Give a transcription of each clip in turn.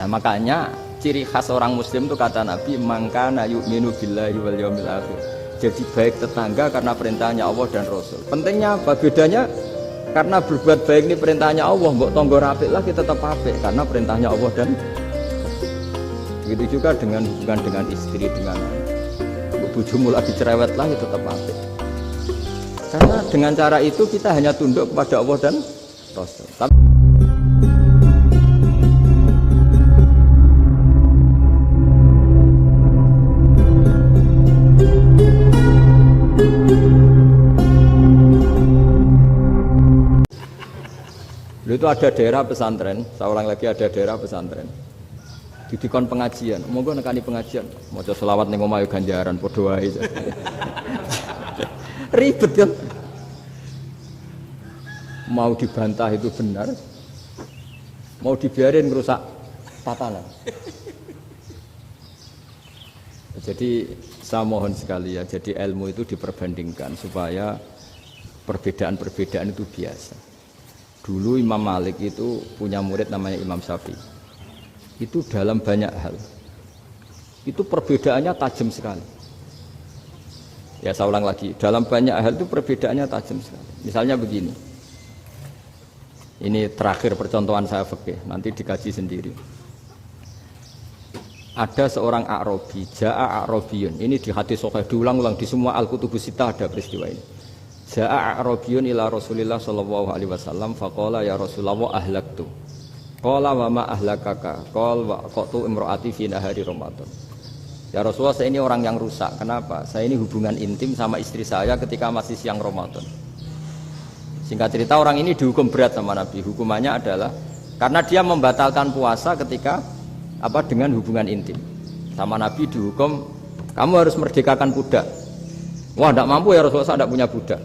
Nah, makanya ciri khas orang muslim itu kata Nabi mangkana yu'minu billahi wal yaumil akhir. Jadi baik tetangga karena perintahnya Allah dan Rasul. Pentingnya apa? Bedanya karena berbuat baik ini perintahnya Allah, mbok tonggo apik lah kita tetap apik karena perintahnya Allah dan begitu juga dengan hubungan dengan istri, dengan bojomu lagi cerewet lah kita tetap apik. Karena dengan cara itu kita hanya tunduk kepada Allah dan Rasul. Itu ada daerah pesantren, saya ulang lagi ada daerah pesantren. Didikon pengajian, monggo nekani pengajian, maca selawat ning omah ganjaran padha wae. Ribet kan? Mau dibantah itu benar, mau dibiarin merusak tatanan. Jadi saya mohon sekali ya, jadi ilmu itu diperbandingkan supaya perbedaan-perbedaan itu biasa. Dulu Imam Malik itu punya murid namanya Imam Syafi'i. Itu dalam banyak hal. Itu perbedaannya tajam sekali. Ya saya ulang lagi, dalam banyak hal itu perbedaannya tajam sekali. Misalnya begini. Ini terakhir percontohan saya fikih, nanti dikaji sendiri. Ada seorang A'rabi, Ja'a A'rabiyun. Ini di hadis sahih diulang-ulang di semua Al-Kutubus Sittah ada peristiwa ini. Ja'a A'rabiyun ila Rasulillah sallallahu alaihi wasallam faqala ya Rasulullah ahlaktu. Qala wa ma ahlakaka? Qala wa qatu imraati fi nahari Ramadan. Ya Rasulullah, saya ini orang yang rusak. Kenapa? Saya ini hubungan intim sama istri saya ketika masih siang Ramadan. Singkat cerita orang ini dihukum berat sama Nabi. Hukumannya adalah karena dia membatalkan puasa ketika dengan hubungan intim. Sama Nabi dihukum kamu harus merdekakan budak. Wah, tidak mampu ya Rasulullah, saya tidak punya budak.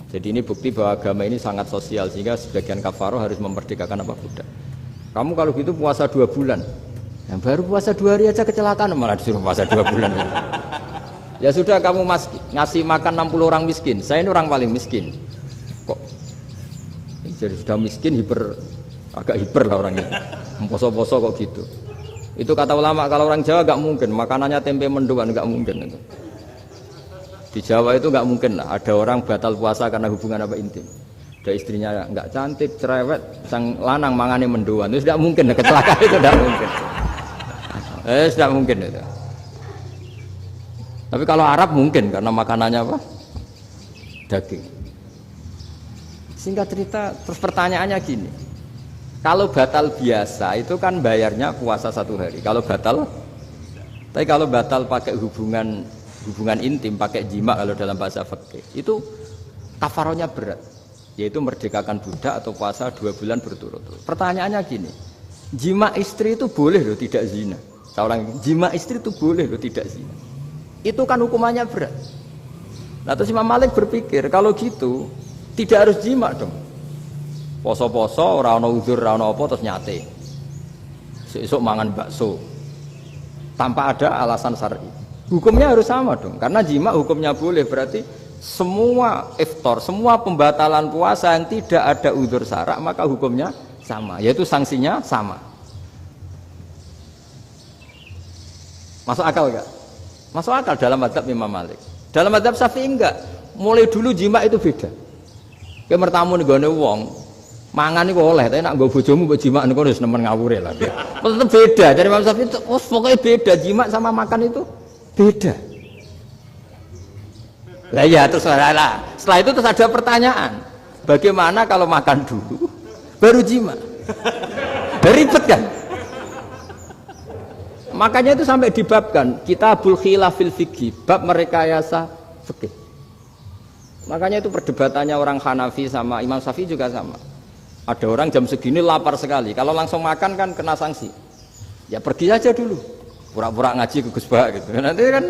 Jadi ini bukti bahwa agama ini sangat sosial sehingga sebagian kafaroh harus memerdekakan budak. Kamu kalau gitu puasa 2 bulan, yang baru puasa 2 hari aja kecelakaan malah disuruh puasa 2 bulan. Ya sudah kamu ngasih makan 60 orang miskin, saya ini orang paling miskin. Kok jadi sudah miskin agak hiper lah orangnya, poso-poso kok gitu. Itu kata ulama kalau orang Jawa gak mungkin makanannya tempe mendoan, gak mungkin itu. Di Jawa itu nggak mungkin lah, ada orang batal puasa karena hubungan intim. Ada istrinya nggak cantik, cerewet, sang lanang mangane mendoan, itu tidak mungkin, kecelakaan itu tidak mungkin. Tidak mungkin itu. Tapi kalau Arab mungkin karena makanannya apa? Daging. Singkat cerita, terus pertanyaannya gini, kalau batal biasa itu kan bayarnya puasa 1 hari. Tapi kalau batal pakai hubungan intim, pakai jima kalau dalam bahasa fikih itu kafarohnya berat, yaitu merdekakan budak atau puasa 2 bulan berturut-turut. Pertanyaannya gini, jima istri itu boleh loh tidak zina. Seorang jima istri itu boleh loh tidak zina. Itu kan hukumannya berat. Nah terus Imam Malik berpikir kalau gitu tidak harus jima dong. Poso-poso, ora ana uzur, ora ana apa terus nyate. Esuk mangan bakso tanpa ada alasan syar'i. Hukumnya harus sama dong, karena jima hukumnya boleh, berarti semua iftar, semua pembatalan puasa yang tidak ada udzur syara' maka hukumnya sama, yaitu sanksinya sama. Masuk akal enggak? Masuk akal dalam mazhab Imam Malik. Dalam mazhab Syafi'i enggak. Mulai dulu jima itu beda. Kayak mertamu nih gone wong, mangan iku oleh, tapi nak nggo bojomu mbok jima niku wis nemen ngawure lah. Tetep beda. Dari Imam Syafi'i itu pokoknya beda, jima sama makan itu beda. Lah ya terus setelah itu terus ada pertanyaan, bagaimana kalau makan dulu baru jima? Ribet kan? Makanya itu sampai dibabkan Kitabul Khilafil Fiqhi, bab merekayasa fikih. Makanya itu perdebatannya orang Hanafi sama Imam Syafi'i juga sama. Ada orang jam segini lapar sekali, kalau langsung makan kan kena sanksi. Ya pergi aja dulu, pura-pura ngaji ke Gus Bah gitu. Nanti kan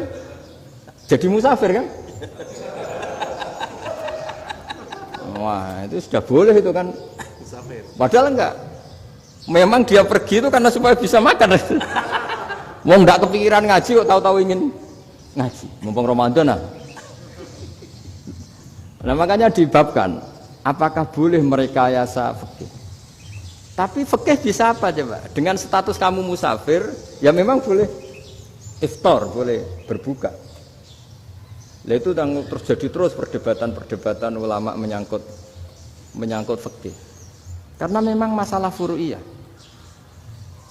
jadi musafir kan? Wah, itu sudah boleh itu kan. Padahal enggak. Memang dia pergi itu karena supaya bisa makan. Wong enggak kepikiran ngaji kok tahu-tahu ingin ngaji. Mumpung Ramadan nah. Nah makanya dibabkan, apakah boleh merekayasa fikih? Tapi fikih bisa apa coba? Dengan status kamu musafir, ya memang boleh iftar, boleh berbuka. Lah itu terus jadi terus perdebatan ulama menyangkut fikih. Karena memang masalah furu'iyah.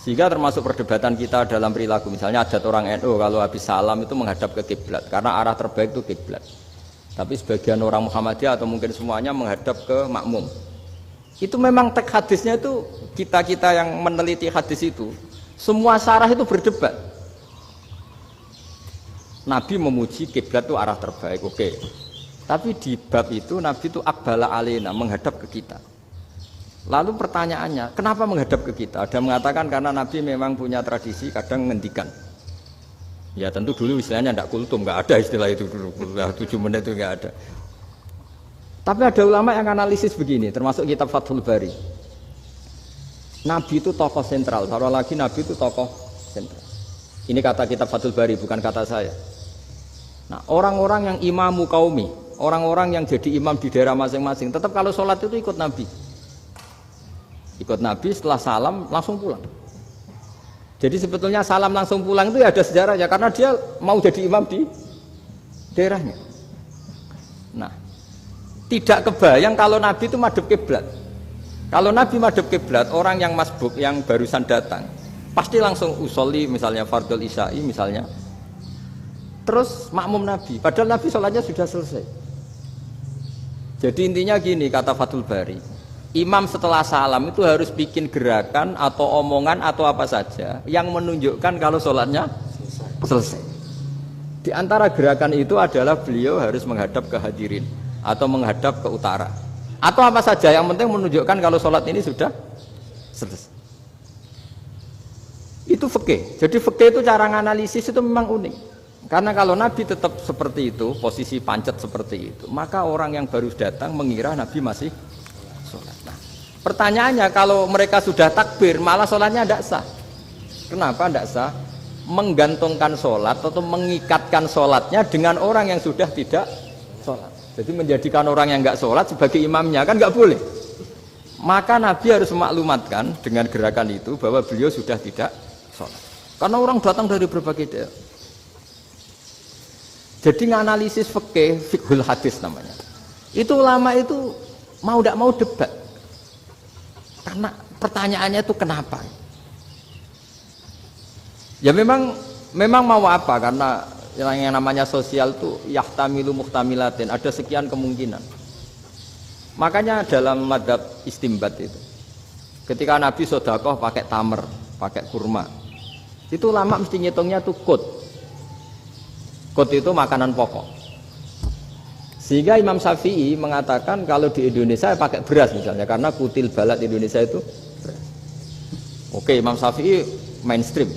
Sehingga termasuk perdebatan kita dalam perilaku, misalnya adat orang NU kalau habis salam itu menghadap ke kiblat, karena arah terbaik itu kiblat. Tapi sebagian orang Muhammadiyah atau mungkin semuanya menghadap ke makmum. Itu memang teks hadisnya itu kita yang meneliti hadis itu semua syarah itu berdebat. Nabi memuji kiblat itu arah terbaik, oke. Tapi di bab itu Nabi itu aqbala alaina, menghadap ke kita. Lalu pertanyaannya, kenapa menghadap ke kita? Ada mengatakan karena Nabi memang punya tradisi kadang ngendikan. Ya tentu dulu istilahnya tidak kultum, nggak ada istilah itu dulu. 7 menit itu nggak ada. Tapi ada ulama yang analisis begini, termasuk kitab Fathul Bari. Nabi itu tokoh sentral, taruh lagi Nabi itu tokoh sentral. Ini kata kitab Fathul Bari, bukan kata saya. Nah, orang-orang yang imamu qaumi, orang-orang yang jadi imam di daerah masing-masing, tetap kalau sholat itu ikut Nabi. Ikut Nabi, setelah salam langsung pulang. Jadi sebetulnya salam langsung pulang itu ya ada sejarahnya, karena dia mau jadi imam di daerahnya. Nah, tidak kebayang kalau Nabi itu madhep kiblat. Kalau Nabi madhep kiblat, orang yang masbuk yang barusan datang pasti langsung usolli, misalnya fardhu isya'i misalnya, terus makmum Nabi, padahal Nabi sholatnya sudah selesai. Jadi intinya gini, kata Fathul Bari, imam setelah salam itu harus bikin gerakan atau omongan atau apa saja yang menunjukkan kalau sholatnya selesai. Di antara gerakan itu adalah beliau harus menghadap ke hadirin atau menghadap ke utara atau apa saja yang penting menunjukkan kalau sholat ini sudah selesai. Itu fikih. Jadi fikih itu cara menganalisis itu memang unik, karena kalau Nabi tetap seperti itu, posisi pancet seperti itu, maka orang yang baru datang mengira Nabi masih sholat. Nah, pertanyaannya kalau mereka sudah takbir malah sholatnya tidak sah. Kenapa tidak sah? Menggantungkan sholat atau mengikatkan sholatnya dengan orang yang sudah tidak sholat. Jadi menjadikan orang yang nggak sholat sebagai imamnya kan nggak boleh. Maka Nabi harus memaklumatkan dengan gerakan itu bahwa beliau sudah tidak sholat. Karena orang datang dari berbagai daerah. Jadi nganalisis fikih, fiqhul hadis namanya. Itu ulama itu mau tidak mau debat. Karena pertanyaannya itu kenapa? Ya memang mau apa? Karena yang namanya sosial itu yahtamilu muhtamilatin, ada sekian kemungkinan. Makanya dalam madhab istimbat itu, ketika Nabi sodakoh pakai tamer, pakai kurma, itu lama mesti ngitungnya tuh kut itu makanan pokok. Sehingga Imam Syafi'i mengatakan kalau di Indonesia pakai beras misalnya, karena kutil balat di Indonesia itu beras. Oke, Imam Syafi'i mainstream.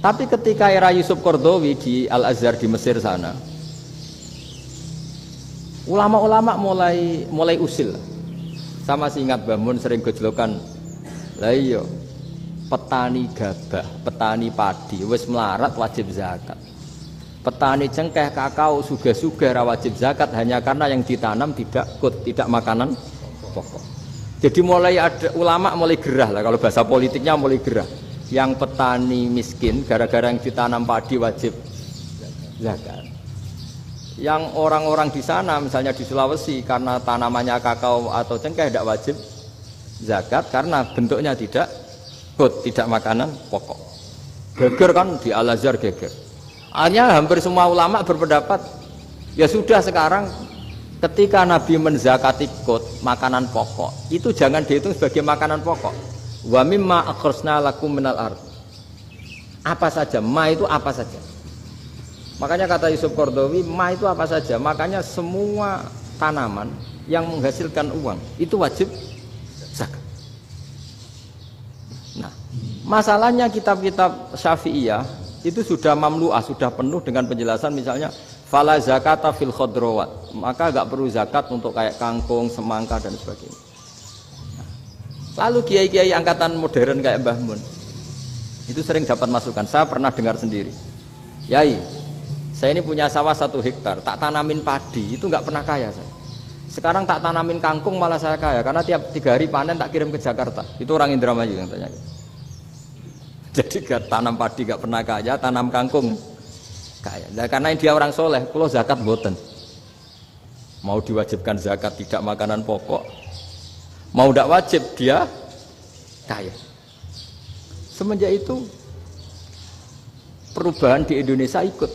Tapi ketika era Yusuf Qaradawi di Al-Azhar di Mesir sana, ulama-ulama mulai usil. Sama sih ingat Mbah Mun sering gejlokan, lah iya petani gabah, petani padi wis melarat wajib zakat. Petani cengkeh, kakao, suga-suga ra wajib zakat hanya karena yang ditanam tidak makanan pokok. Jadi mulai ada ulama mulai gerah lah, kalau bahasa politiknya mulai gerah. Yang petani miskin gara-gara yang ditanam padi wajib zakat. Yang orang-orang di sana misalnya di Sulawesi karena tanamannya kakao atau cengkeh tidak wajib zakat karena bentuknya tidak makanan pokok. Geger kan di Al-Azhar geger. Hanya hampir semua ulama berpendapat ya sudah sekarang ketika Nabi menzakati makanan pokok itu jangan dihitung sebagai makanan pokok. Wa mimma akhrajna lakum minal ard. Apa saja, ma itu apa saja. Makanya kata Yusuf Qaradawi, ma itu apa saja. Makanya semua tanaman yang menghasilkan uang itu wajib zakat. Nah, masalahnya kitab-kitab Syafi'iyah itu sudah mamlu'ah, sudah penuh dengan penjelasan misalnya fala zakata fil khadrawat. Maka enggak perlu zakat untuk kayak kangkung, semangka dan sebagainya. Lalu kiai-kiai angkatan modern kayak Mbah Mun itu sering dapat masukan. Saya pernah dengar sendiri, Yai, saya ini punya sawah 1 hektar, tak tanamin padi, itu nggak pernah kaya saya. Sekarang tak tanamin kangkung malah saya kaya karena tiap 3 hari panen tak kirim ke Jakarta. Itu orang Indramayu yang tanya. Jadi gak tanam padi gak pernah kaya, tanam kangkung kaya. Nah, karena dia orang soleh, kalau zakat boten. Mau diwajibkan zakat tidak makanan pokok, mau tidak wajib dia kaya. Semenjak itu perubahan di Indonesia ikut.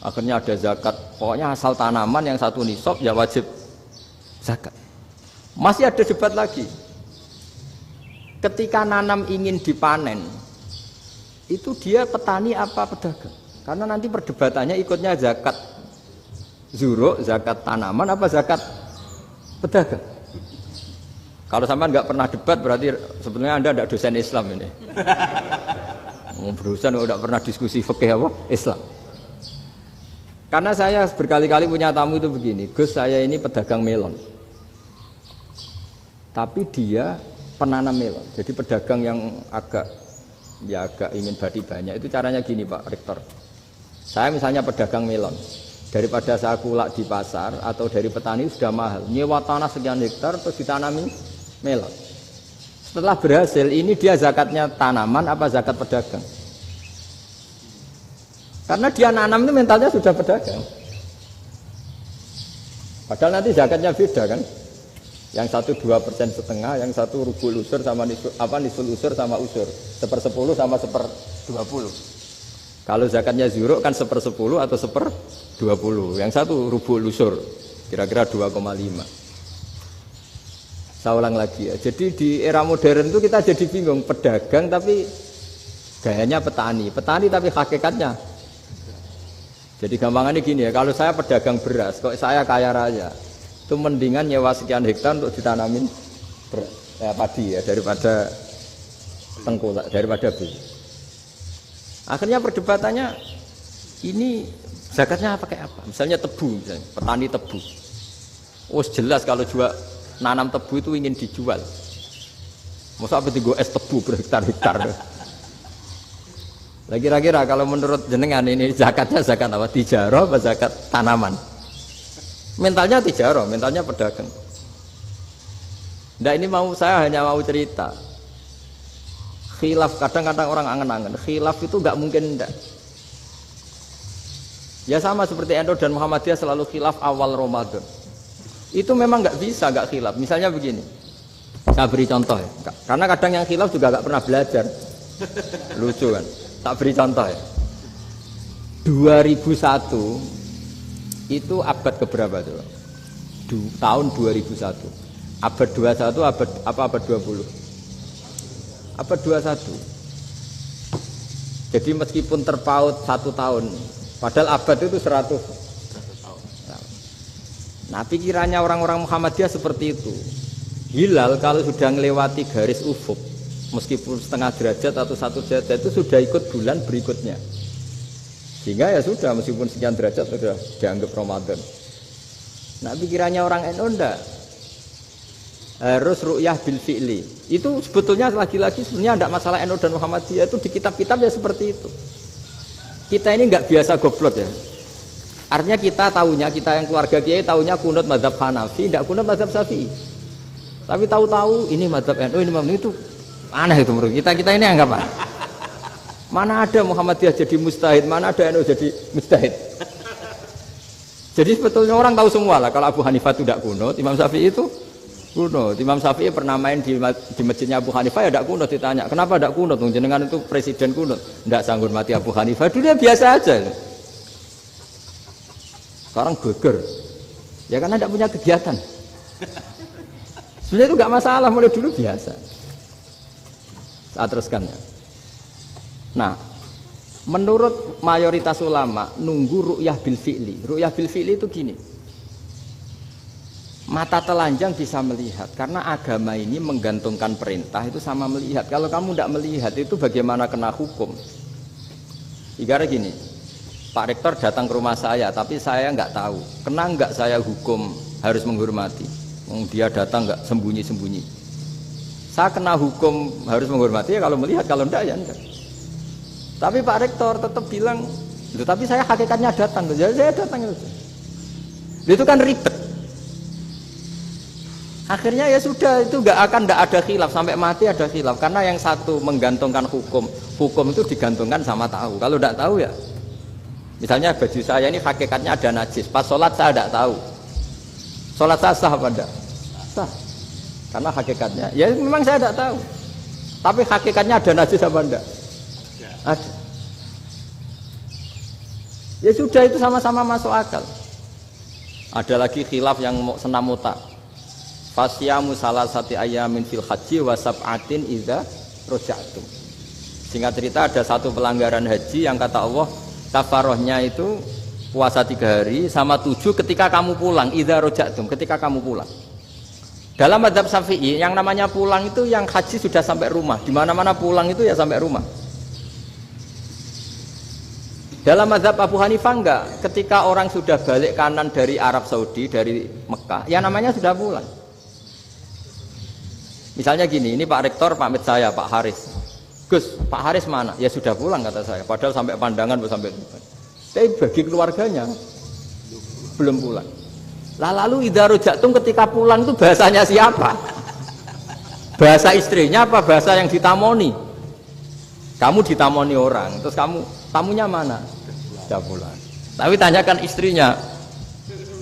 Akhirnya ada zakat, pokoknya asal tanaman yang satu nisab ya wajib zakat. Masih ada debat lagi. Ketika nanam ingin dipanen, itu dia petani apa pedagang? Karena nanti perdebatannya ikutnya zakat zuruk, zakat tanaman apa zakat pedagang. Kalau sampai nggak pernah debat berarti sebetulnya Anda tidak dosen Islam ini. Berusaha nggak pernah diskusi fikih apa Islam. Karena saya berkali-kali punya tamu itu begini, Gus saya ini pedagang melon. Tapi dia penanam melon. Jadi pedagang yang agak ingin badi banyak itu caranya gini Pak Rektor. Saya misalnya pedagang melon. Daripada saya kulak di pasar atau dari petani sudah mahal. Nyewa tanah sekian hektar terus ditanami melon. Setelah berhasil ini dia zakatnya tanaman apa zakat pedagang? Karena dia nanam itu mentalnya sudah pedagang. Padahal nanti zakatnya beda kan? Yang satu 2,5%, yang satu rubul usur sama nisul usur sama usur, 1/10 sama 1/20. Kalau zakatnya zuruk kan 1/10 atau 1/20. Yang satu rubul usur, kira-kira 2,5. Saya ulang lagi ya. Jadi di era modern itu kita jadi bingung, pedagang tapi gayanya petani, petani tapi hakikatnya. Jadi gampangannya gini ya, kalau saya pedagang beras, kok saya kaya raya, itu mendingan nyewa sekian hektar untuk ditanamin padi ya daripada tengkulak, daripada beli. Akhirnya perdebatannya ini zakatnya pakai apa? Misalnya tebu, misalnya petani tebu. Oh jelas kalau jual nanam tebu itu ingin dijual. Masa apa tiga es tebu berhektar-hektar. Lah kira-kira kalau menurut jenengan ini zakatnya zakat apa? Tijarah apa zakat tanaman? Mentalnya tijarah, mentalnya pedagang. Nah ini saya hanya mau cerita. Khilaf kadang-kadang orang angen-angen. Khilaf itu nggak mungkin enggak. Ya sama seperti NU dan Muhammadiyah selalu khilaf awal Ramadan. Itu memang nggak bisa nggak khilaf. Misalnya begini, saya beri contoh ya. Karena kadang yang khilaf juga nggak pernah belajar. Lucu kan? Tak beri contoh ya. 2001 itu abad keberapa tuh? Tahun 2001. Abad 21 abad 20? Abad 21. Jadi meskipun terpaut 1 tahun, padahal abad itu 100 tahun. Nah pikirannya orang-orang Muhammadiyah seperti itu. Hilal kalau sudah melewati garis ufuk, meskipun setengah derajat atau 1 derajat itu sudah ikut bulan berikutnya. Sehingga ya sudah meskipun sekian derajat sudah dianggap Ramadan. Nah pikirannya orang NU enggak. Harus ru'yah bil fi'li. Itu sebetulnya lagi-lagi sebenarnya enggak masalah NU dan Muhammadiyah, itu di kitab-kitab ya seperti itu. Kita ini enggak biasa goblok ya. Artinya kita tahunya, kita yang keluarga kiai tahunya kunut mazhab Hanafi, enggak kunut mazhab Syafi'i. Tapi tahu-tahu ini mazhab NU, ini mazhab itu aneh itu menurut kita ini anggap apa? Mana ada Muhammadiyah jadi mustahid, mana ada NU jadi mustahid. Jadi sebetulnya orang tahu semua lah kalau Abu Hanifah itu tidak kunut, Imam Syafi'i itu kunut. Imam Syafi'i pernah main di masjidnya Abu Hanifah ya tidak kunut, ditanya kenapa tidak kunut? Jenengan itu presiden kunut, tidak sanggup mati Abu Hanifah, dulu dia biasa aja. Sekarang geger, ya karena tidak punya kegiatan. Sebenarnya itu nggak masalah, mulai dulu biasa. Saya teruskan ya. Nah, menurut mayoritas ulama nunggu ru'yah bil fi'li. Ru'yah bil fi'li itu gini. Mata telanjang bisa melihat karena agama ini menggantungkan perintah itu sama melihat. Kalau kamu tidak melihat itu bagaimana kena hukum? Ibarat gini, Pak Rektor datang ke rumah saya tapi saya nggak tahu. Kena nggak saya hukum harus menghormati? Dia datang nggak sembunyi-sembunyi. Saya kena hukum harus menghormati ya kalau melihat, kalau enggak ya enggak. Tapi Pak Rektor tetap bilang, tapi saya hakikatnya datang, jadi saya datang itu. Itu kan ribet. Akhirnya ya sudah, itu nggak ada khilaf sampai mati ada khilaf karena yang satu menggantungkan hukum itu digantungkan sama tahu. Kalau tidak tahu ya, misalnya baju saya ini hakikatnya ada najis, pas sholat saya tidak tahu, sholat saya sah apa enggak? Sah, karena hakikatnya ya memang saya tidak tahu, tapi hakikatnya ada najis apa enggak? Ada. Ya sudah, itu sama-sama masuk akal. Ada lagi khilaf yang senam otak. Fasyamu salasati ayamin fil haji wa sab'atin idza raja'tum. Singkat cerita ada satu pelanggaran haji yang kata Allah kafarohnya itu puasa 3 hari sama 7 ketika kamu pulang, idza raja'tum, ketika kamu pulang. Dalam mazhab Syafi'i yang namanya pulang itu yang haji sudah sampai rumah. Di mana-mana pulang itu ya sampai rumah. Dalam mazhab Abu Hanifah enggak, ketika orang sudah balik kanan dari Arab Saudi, dari Mekah, ya namanya sudah pulang. Misalnya gini, ini Pak Rektor pamit saya, Pak Haris. Gus, Pak Haris mana? Ya sudah pulang kata saya, padahal sampai pandangan sampai depan. Tapi bagi keluarganya belum pulang. Lah lalu idza raja'tum ketika pulang itu bahasanya siapa? Bahasa istrinya apa bahasa yang ditamoni? Kamu ditamoni orang, terus tamunya mana? Sudah pulang. Tapi tanyakan istrinya,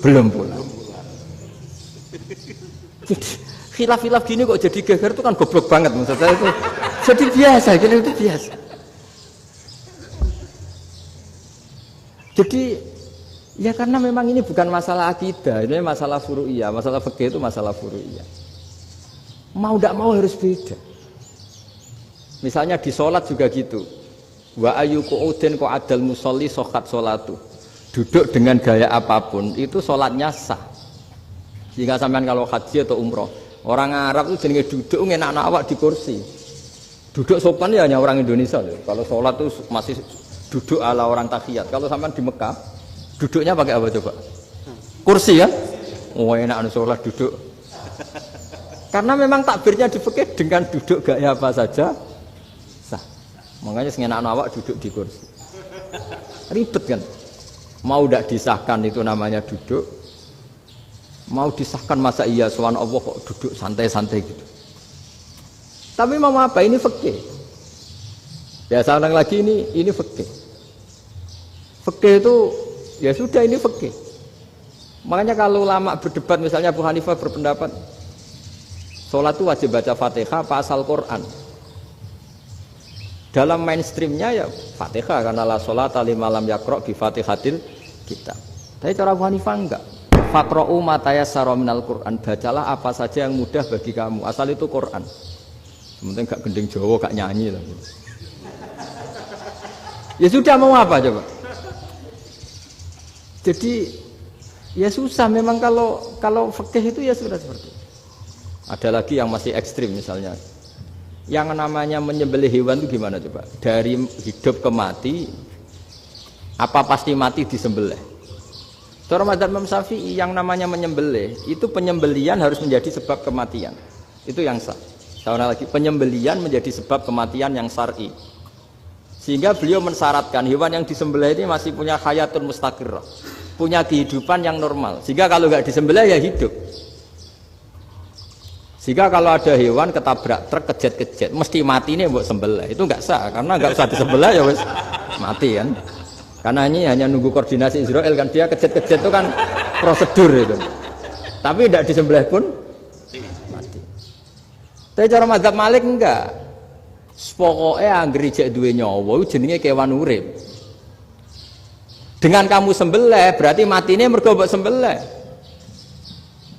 belum pulang. Khilaf-khilaf gini kok jadi geger itu kan goblok banget maksud saya itu. Jadi biasa, gini itu biasa. Jadi ya karena memang ini bukan masalah akidah, ini masalah furu'iyah, masalah fikih itu masalah furu'iyah. Mau tidak mau harus beda. Misalnya di sholat juga gitu. Wa ayyuku udin ko adal musolli sokat sholatu. Duduk dengan gaya apapun itu sholatnya sah. Jika sampean kalau haji atau umroh, orang Arab itu jenenge duduk ngenak awak di kursi. Duduk sopan ya hanya orang Indonesia loh. Kalau sholat itu masih duduk ala orang tahiyat. Kalau sampean di Mekah, duduknya pakai apa coba? Kursi ya? Oh enak sholat duduk. Karena memang takbirnya di fikih dengan duduk gaya apa saja sah. Makanya sengenak awak duduk di kursi. Ribet kan? Mau tidak disahkan itu namanya duduk. Mau disahkan masa iya sowan Allah kok duduk santai-santai gitu. Tapi mau apa? Ini fikih. Ya saya ulang lagi ini fikih. Fikih itu ya sudah ini fikih. Makanya kalau ulama berdebat misalnya Abu Hanifah berpendapat sholat itu wajib baca Fatihah pasal Quran. Dalam mainstreamnya ya Fatihah karena la sholata liman lam yaqra bi Fatihatil kitab. Tapi cara Abu Hanifah enggak. Faqra'u ma tayassara minal Qur'an, bacalah apa saja yang mudah bagi kamu. Asal itu Quran. Sementing gak gending Jawa, gak nyanyi lah. Ya sudah mau apa coba? Jadi ya susah memang kalau fikih itu ya sudah seperti itu. Ada lagi yang masih ekstrim misalnya. Yang namanya menyembelih hewan itu gimana coba? Dari hidup ke mati, apa pasti mati disembelih? Cara mazhab Imam Syafi'i yang namanya menyembelih itu penyembelian harus menjadi sebab kematian. Itu yang sah. Saya lagi penyembelian menjadi sebab kematian yang syar'i. Sehingga beliau mensyaratkan hewan yang disembelih ini masih punya hayatun mustaqirrah, punya kehidupan yang normal. Sehingga kalau nggak disembelih ya hidup. Sehingga kalau ada hewan ketabrak truk kejet-kejet mesti mati ini buat sembelih. Itu nggak sah karena nggak usah disembelih ya wes mati kan. Karena ini hanya nunggu koordinasi Israel kan, dia kejet-kejet itu kan prosedur itu. Tapi tidak disembelih pun mati. Tapi cara mazhab Malik enggak. Pokoknya anggere jek duwe nyawa jenenge kewan urip. Dengan kamu sembelih berarti matine mergo mbok sembelih.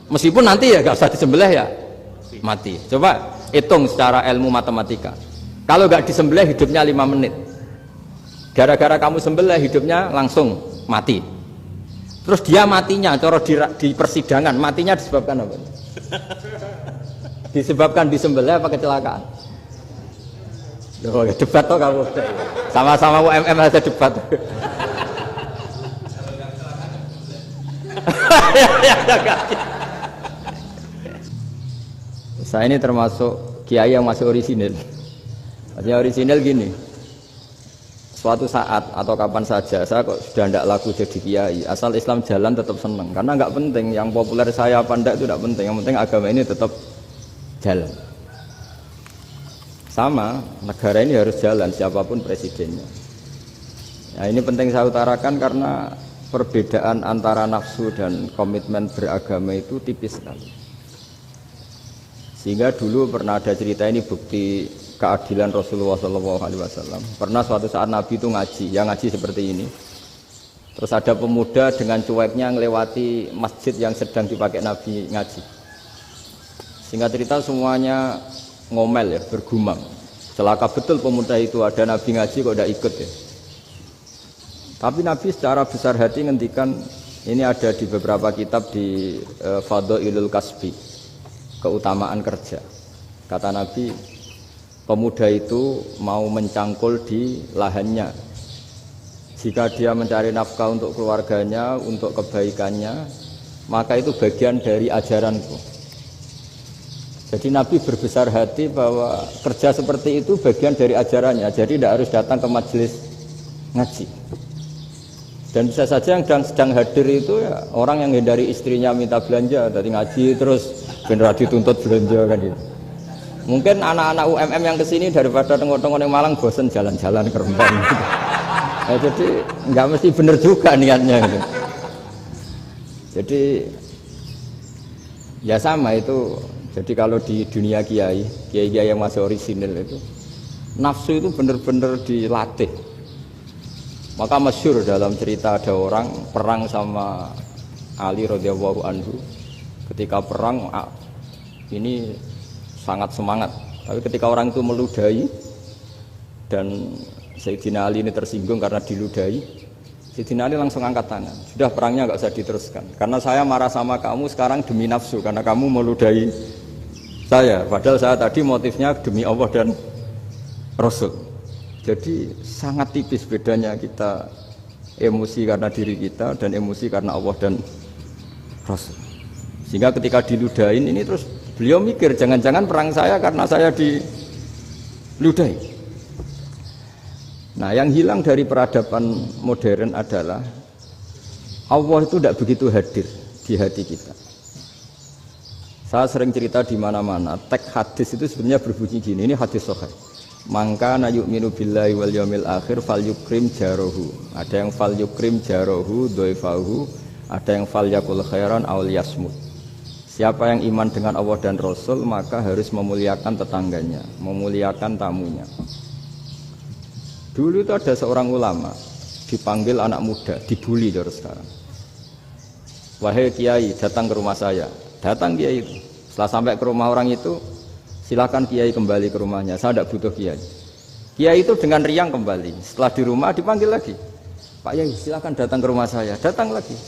Meskipun nanti ya enggak usah disembelih ya mati. Coba hitung secara ilmu matematika. Kalau enggak disembelih hidupnya 5 menit. Gara-gara kamu sembelih hidupnya langsung mati. Terus dia matinya, cara di persidangan matinya disebabkan apa? Disebabkan disembelih apa kecelakaan? Loh, debat toh kamu. Sama-sama UMM aja debat. Saya ini termasuk kiai yang masih orisinil. Maksudnya orisinil gini. suatu saat atau kapan saja saya kok sudah tidak laku jadi kiai, asal Islam jalan tetap senang, karena nggak penting yang populer saya apa enggak itu tidak penting, yang penting agama ini tetap jalan. Sama, negara ini harus jalan siapapun presidennya. Nah, ini penting saya utarakan karena perbedaan antara nafsu dan komitmen beragama itu tipis sekali. Sehingga dulu pernah ada cerita, ini bukti keadilan Rasulullah SAW. Pernah suatu saat Nabi itu ngaji, yang ngaji seperti ini. Terus ada pemuda dengan cueknya melewati masjid yang sedang dipakai Nabi ngaji. Singkat cerita semuanya ngomel ya, bergumam. Celaka betul pemuda itu, ada Nabi ngaji kok tidak ikut ya. Tapi Nabi secara besar hati ngendikan, ini ada di beberapa kitab di Fadhailul Kasbi, keutamaan kerja. Kata Nabi, pemuda itu mau mencangkul di lahannya. Jika dia mencari nafkah untuk keluarganya, untuk kebaikannya, maka itu bagian dari ajaranku. Jadi Nabi berbesar hati bahwa kerja seperti itu bagian dari ajarannya. Jadi tidak harus datang ke majelis ngaji. Dan bisa saja yang sedang hadir itu ya orang yang hindari istrinya minta belanja, dari ngaji terus benar dituntut belanja kan gitu. Mungkin anak-anak UMM yang kesini daripada tengok-tengok yang Malang bosen jalan-jalan ke Rembang gitu. Nah, jadi nggak mesti benar juga niatnya gitu. Jadi ya sama itu. Jadi kalau di dunia kiai yang masih orisinil itu nafsu itu benar-benar dilatih. Maka masyhur dalam cerita ada orang perang sama Ali radhiyallahu anhu. Ketika perang ini sangat semangat. Tapi ketika orang itu meludahi dan Sayyidina Ali ini tersinggung karena diludahi, Sayyidina Ali langsung angkat tangan. Sudah, perangnya nggak usah diteruskan. Karena saya marah sama kamu sekarang demi nafsu, karena kamu meludahi saya. Padahal saya tadi motifnya demi Allah dan Rasul. Jadi sangat tipis bedanya kita emosi karena diri kita dan emosi karena Allah dan Rasul. Sehingga ketika diludahin ini terus beliau mikir, jangan-jangan perang saya karena saya diludahi. Nah, yang hilang dari peradaban modern adalah Allah itu tidak begitu hadir di hati kita. Saya sering cerita di mana-mana, teks hadis itu sebenarnya berbunyi gini, ini hadis sahih. Mangka na yu'minu billahi wal yaumil akhir fal yukrim jarohu. Ada yang fal yukrim jarohu doifahu, ada yang fal yakul khairan aw yasmut. Siapa yang iman dengan Allah dan Rasul maka harus memuliakan tetangganya, memuliakan tamunya. Dulu itu ada seorang ulama dipanggil anak muda, dibully dari sekarang. Wahai kiai, datang ke rumah saya. Datang kiai itu. Setelah sampai ke rumah orang itu, silakan kiai kembali ke rumahnya, saya tidak butuh kiai. Kiai itu dengan riang kembali. Setelah di rumah dipanggil lagi, Pak Yai silakan datang ke rumah saya. Datang lagi.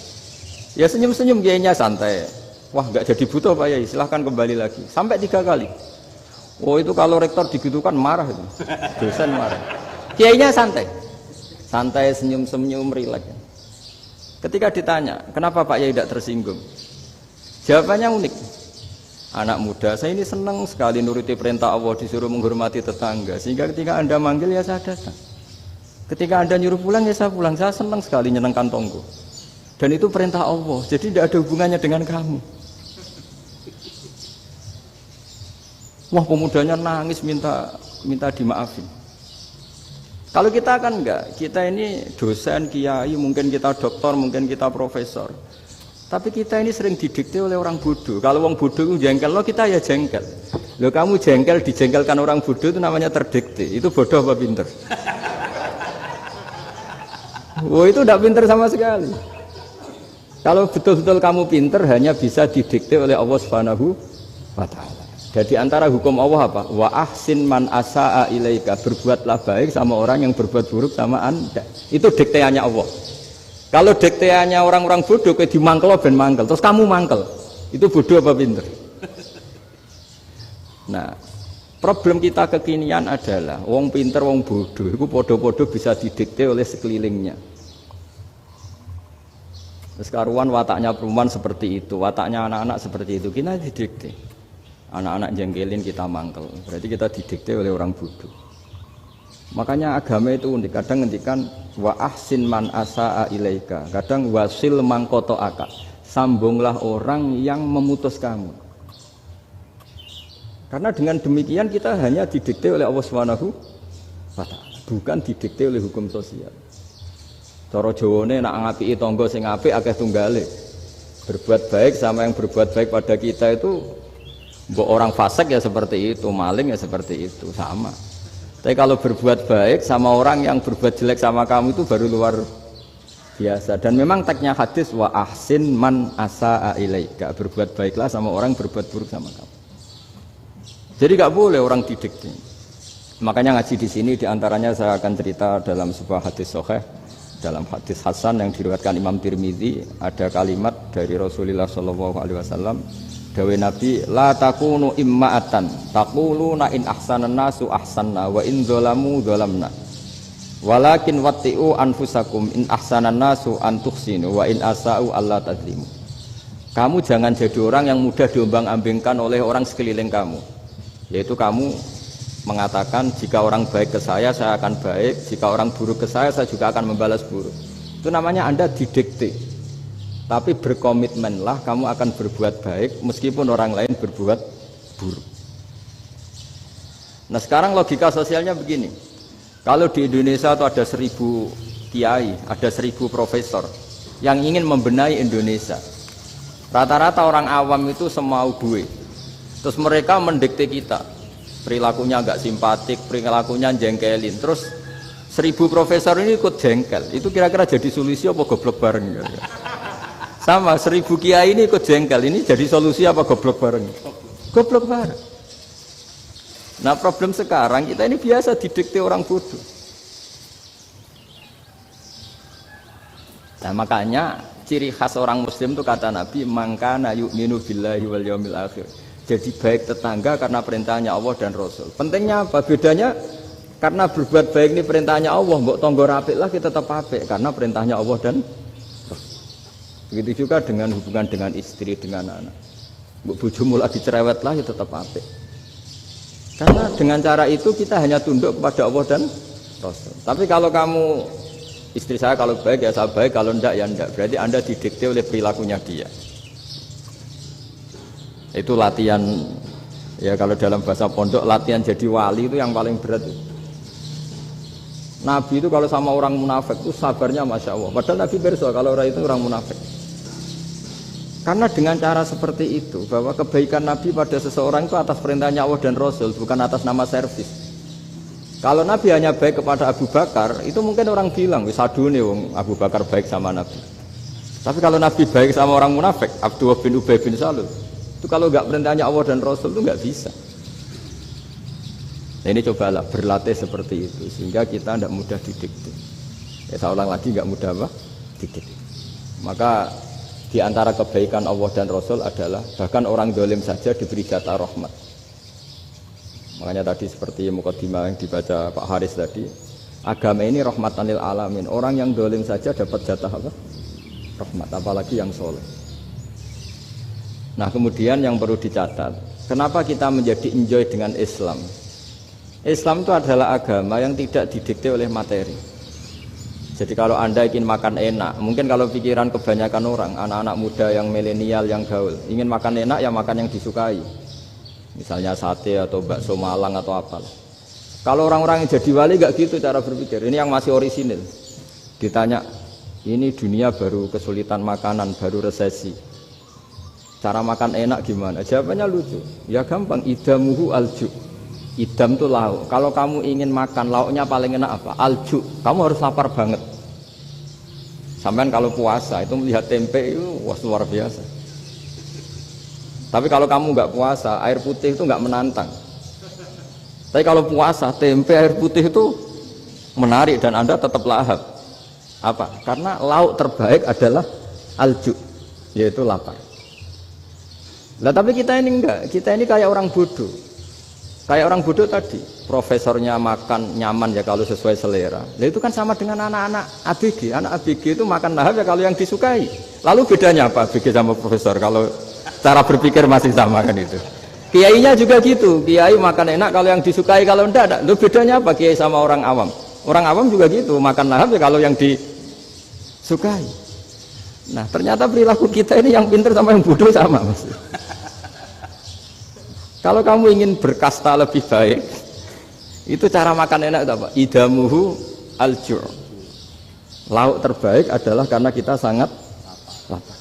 Ya senyum-senyum kiainya santai. Wah nggak jadi butuh Pak Yai, silahkan kembali lagi. Sampai 3 kali. Oh itu kalau rektor digitukan marah itu. Dosen marah. Kiainya santai. Santai, senyum-senyum, rileks. Ketika ditanya, kenapa Pak Yai tidak tersinggung? Jawabannya unik. Anak muda, saya ini senang sekali nuruti perintah Allah, disuruh menghormati tetangga. Sehingga ketika Anda manggil ya saya datang. Ketika Anda nyuruh pulang ya saya pulang. Saya senang sekali nyenangkan tonggo. Dan itu perintah Allah, jadi tidak ada hubungannya dengan kamu. Wah pemudanya nangis minta dimaafin. Kalau kita kan enggak, kita ini dosen, kiai, mungkin kita doktor, mungkin kita profesor. Tapi kita ini sering didikte oleh orang bodoh. Kalau orang bodoh itu jengkel, lo kita ya jengkel. Lo kamu jengkel, dijengkelkan orang bodoh itu namanya terdikte. Itu bodoh apa pinter? Wah itu tidak pinter sama sekali. Kalau betul-betul kamu pinter hanya bisa didikte oleh Allah Subhanahu wa Ta'ala. Jadi antara hukum Allah apa? Wa ahsin man asa'a ilaika, berbuatlah baik sama orang yang berbuat buruk sama Anda. Itu dikteannya Allah. Kalau dikteannya orang-orang bodoh kayak dimangkel ben mangkel, terus kamu mangkel. Itu bodoh apa pinter? Nah, problem kita kekinian adalah wong pinter, wong bodoh itu podo-podo bisa didikte oleh sekelilingnya. Terus karuan wataknya perempuan seperti itu, wataknya anak-anak seperti itu, kita didikte. Anak-anak jengkelin kita mangkel, berarti kita didikte oleh orang bodoh. Makanya agama itu unik. Kadang ngendikan wa ahsin man asaa ilaika. Kadang wasil man qata'aka. Sambunglah orang yang memutus kamu. Karena dengan demikian kita hanya didikte oleh Allah Subhanahu wa taala, bukan didikte oleh hukum sosial. Cara Jawane nak ngapiki tangga sing apik akeh tunggale. Berbuat baik sama yang berbuat baik pada kita itu mbok orang fasik ya seperti itu, maling ya seperti itu, sama. Tapi kalau berbuat baik sama orang yang berbuat jelek sama kamu itu baru luar biasa. Dan memang teksnya hadis wa ahsin man asaa ilaika. Berbuat baiklah sama orang berbuat buruk sama kamu. Jadi nggak boleh orang didikte. Makanya ngaji di sini diantaranya saya akan cerita dalam sebuah hadis sahih, dalam hadis hasan yang diriwayatkan Imam Tirmidzi ada kalimat dari Rasulullah Shallallahu Alaihi Wasallam. Dawe Nabi, la takunu imma'atan, taquluna in ahsanan nasu ahsanna wa in dzalamu dzalamna. Walakin watti'u anfusakum in ahsanan nasu an tuhsinu wa in asa'u alla tadzlimu. Kamu jangan jadi orang yang mudah diombang-ambingkan oleh orang sekeliling kamu. Yaitu kamu mengatakan jika orang baik ke saya akan baik, jika orang buruk ke saya juga akan membalas buruk. Itu namanya Anda didikte. Tapi berkomitmenlah kamu akan berbuat baik meskipun orang lain berbuat buruk. Nah sekarang logika sosialnya begini. Kalau di Indonesia itu ada 1000 kiai, ada 1000 profesor yang ingin membenahi Indonesia. Rata-rata orang awam itu semau duit. Terus mereka mendikte kita. Perilakunya agak simpatik, perilakunya jengkelin. Terus 1000 profesor ini ikut jengkel. Itu kira-kira jadi solusi apa goblok bareng? Sama 1000 kiai ini ikut jengkel, ini jadi solusi apa goblok bareng? Goblok bareng. Nah problem sekarang kita ini biasa didikte orang bodoh. Nah makanya ciri khas orang muslim itu kata Nabi mangkana yu'minu billahi wal yaumil akhir. Jadi baik tetangga karena perintahnya Allah dan Rasul. Pentingnya apa? Bedanya karena berbuat baik ini perintahnya Allah, mbok tangga apik lah kita tetap apik karena perintahnya Allah dan begitu juga dengan hubungan dengan istri, dengan anak. Bojomu lagi cerewet lah ya tetap apik. Karena dengan cara itu kita hanya tunduk kepada Allah dan Rasul. Tapi kalau kamu istri saya kalau baik ya saya baik, kalau enggak ya enggak. Berarti Anda didikte oleh perilakunya dia. Itu latihan ya kalau dalam bahasa pondok latihan jadi wali itu yang paling berat. Nabi itu kalau sama orang munafik itu sabarnya Masya Allah. Padahal Nabi berso kalau orang itu orang munafik. Karena dengan cara seperti itu, bahwa kebaikan Nabi pada seseorang itu atas perintahnya Allah dan Rasul, bukan atas nama servis. Kalau Nabi hanya baik kepada Abu Bakar, itu mungkin orang bilang, wisadune wong Abu Bakar baik sama Nabi. Tapi kalau Nabi baik sama orang munafik, Abdullah bin Ubay bin Salul, itu kalau nggak perintahnya Allah dan Rasul itu nggak bisa. Nah ini cobalah berlatih seperti itu, sehingga kita tidak mudah didikte. Ya saya ulang lagi, nggak mudah apa? Didikte. Maka di antara kebaikan Allah dan Rasul adalah bahkan orang dolim saja diberi jatah rahmat. Makanya tadi seperti mukadimah yang dibaca Pak Haris tadi, agama ini rahmatan lil alamin. Orang yang dolim saja dapat jatah apa? Rahmat, apalagi yang soleh. Nah kemudian yang perlu dicatat, kenapa kita menjadi enjoy dengan Islam? Islam itu adalah agama yang tidak didikte oleh materi. Jadi kalau Anda ingin makan enak, mungkin kalau pikiran kebanyakan orang, anak-anak muda yang milenial, yang gaul, ingin makan enak ya makan yang disukai. Misalnya sate atau bakso Malang atau apa. Kalau orang-orang yang jadi wali nggak gitu cara berpikir. Ini yang masih orisinil. Ditanya, ini dunia baru kesulitan makanan, baru resesi. Cara makan enak gimana? Jawabannya lucu. Ya gampang, idamuhu alju. Idam itu lauk. Kalau kamu ingin makan lauknya paling enak apa? Alju. Kamu harus lapar banget. Sampai kalau puasa itu melihat tempe itu wah luar biasa. Tapi kalau kamu nggak puasa, air putih itu nggak menantang. Tapi kalau puasa, tempe air putih itu menarik dan Anda tetap lahap. Apa? Karena lauk terbaik adalah alju, yaitu lapar. Lah tapi kita ini enggak. Kita ini kayak orang bodoh. Kayak orang bodoh tadi, profesornya makan nyaman ya kalau sesuai selera. Nah itu kan sama dengan anak-anak ABG. Anak ABG itu makan lahap ya kalau yang disukai. Lalu bedanya apa ABG sama profesor? Kalau cara berpikir masih sama kan itu. Kiainya juga gitu, kiai makan enak kalau yang disukai, kalau enggak. Lu bedanya apa kiai sama orang awam? Orang awam juga gitu, makan lahap ya kalau yang disukai. Nah ternyata perilaku kita ini yang pintar sama yang bodoh sama mas. Kalau kamu ingin berkasta lebih baik, itu cara makan enak itu apa? Idamuhu al-ju'. Lauk terbaik adalah karena kita sangat lapar.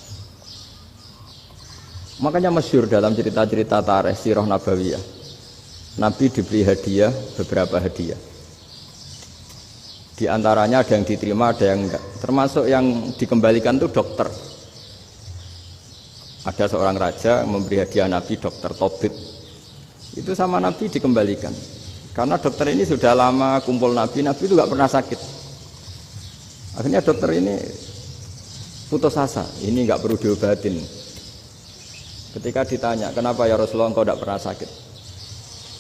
Makanya masyhur dalam cerita-cerita tarikh sirah nabawiyah, Nabi diberi hadiah, beberapa hadiah. Di antaranya ada yang diterima, ada yang enggak. Termasuk yang dikembalikan itu dokter. Ada seorang raja memberi hadiah Nabi dokter Tobit. Itu sama Nabi dikembalikan. Karena dokter ini sudah lama kumpul Nabi itu nggak pernah sakit. Akhirnya dokter ini putus asa, ini nggak perlu diobatin. Ketika ditanya, kenapa ya Rasulullah engkau tidak pernah sakit?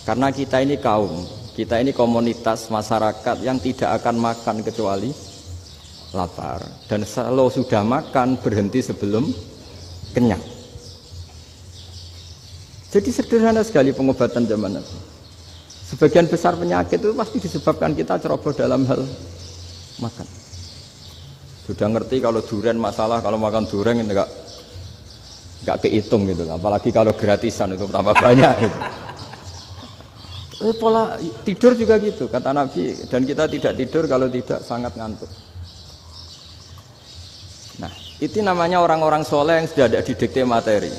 Karena kita ini kaum, kita ini komunitas masyarakat yang tidak akan makan kecuali lapar. Dan kalau sudah makan berhenti sebelum kenyang. Jadi sederhana sekali pengobatan zaman Nabi. Sebagian besar penyakit itu pasti disebabkan kita ceroboh dalam hal makan. Sudah ngerti kalau durian masalah, kalau makan durian enggak kehitung gitu. Apalagi kalau gratisan itu tambah banyak gitu. Pola tidur juga gitu kata Nabi, dan kita tidak tidur kalau tidak sangat ngantuk. Nah, itu namanya orang-orang soleh yang sudah ada didikte materi.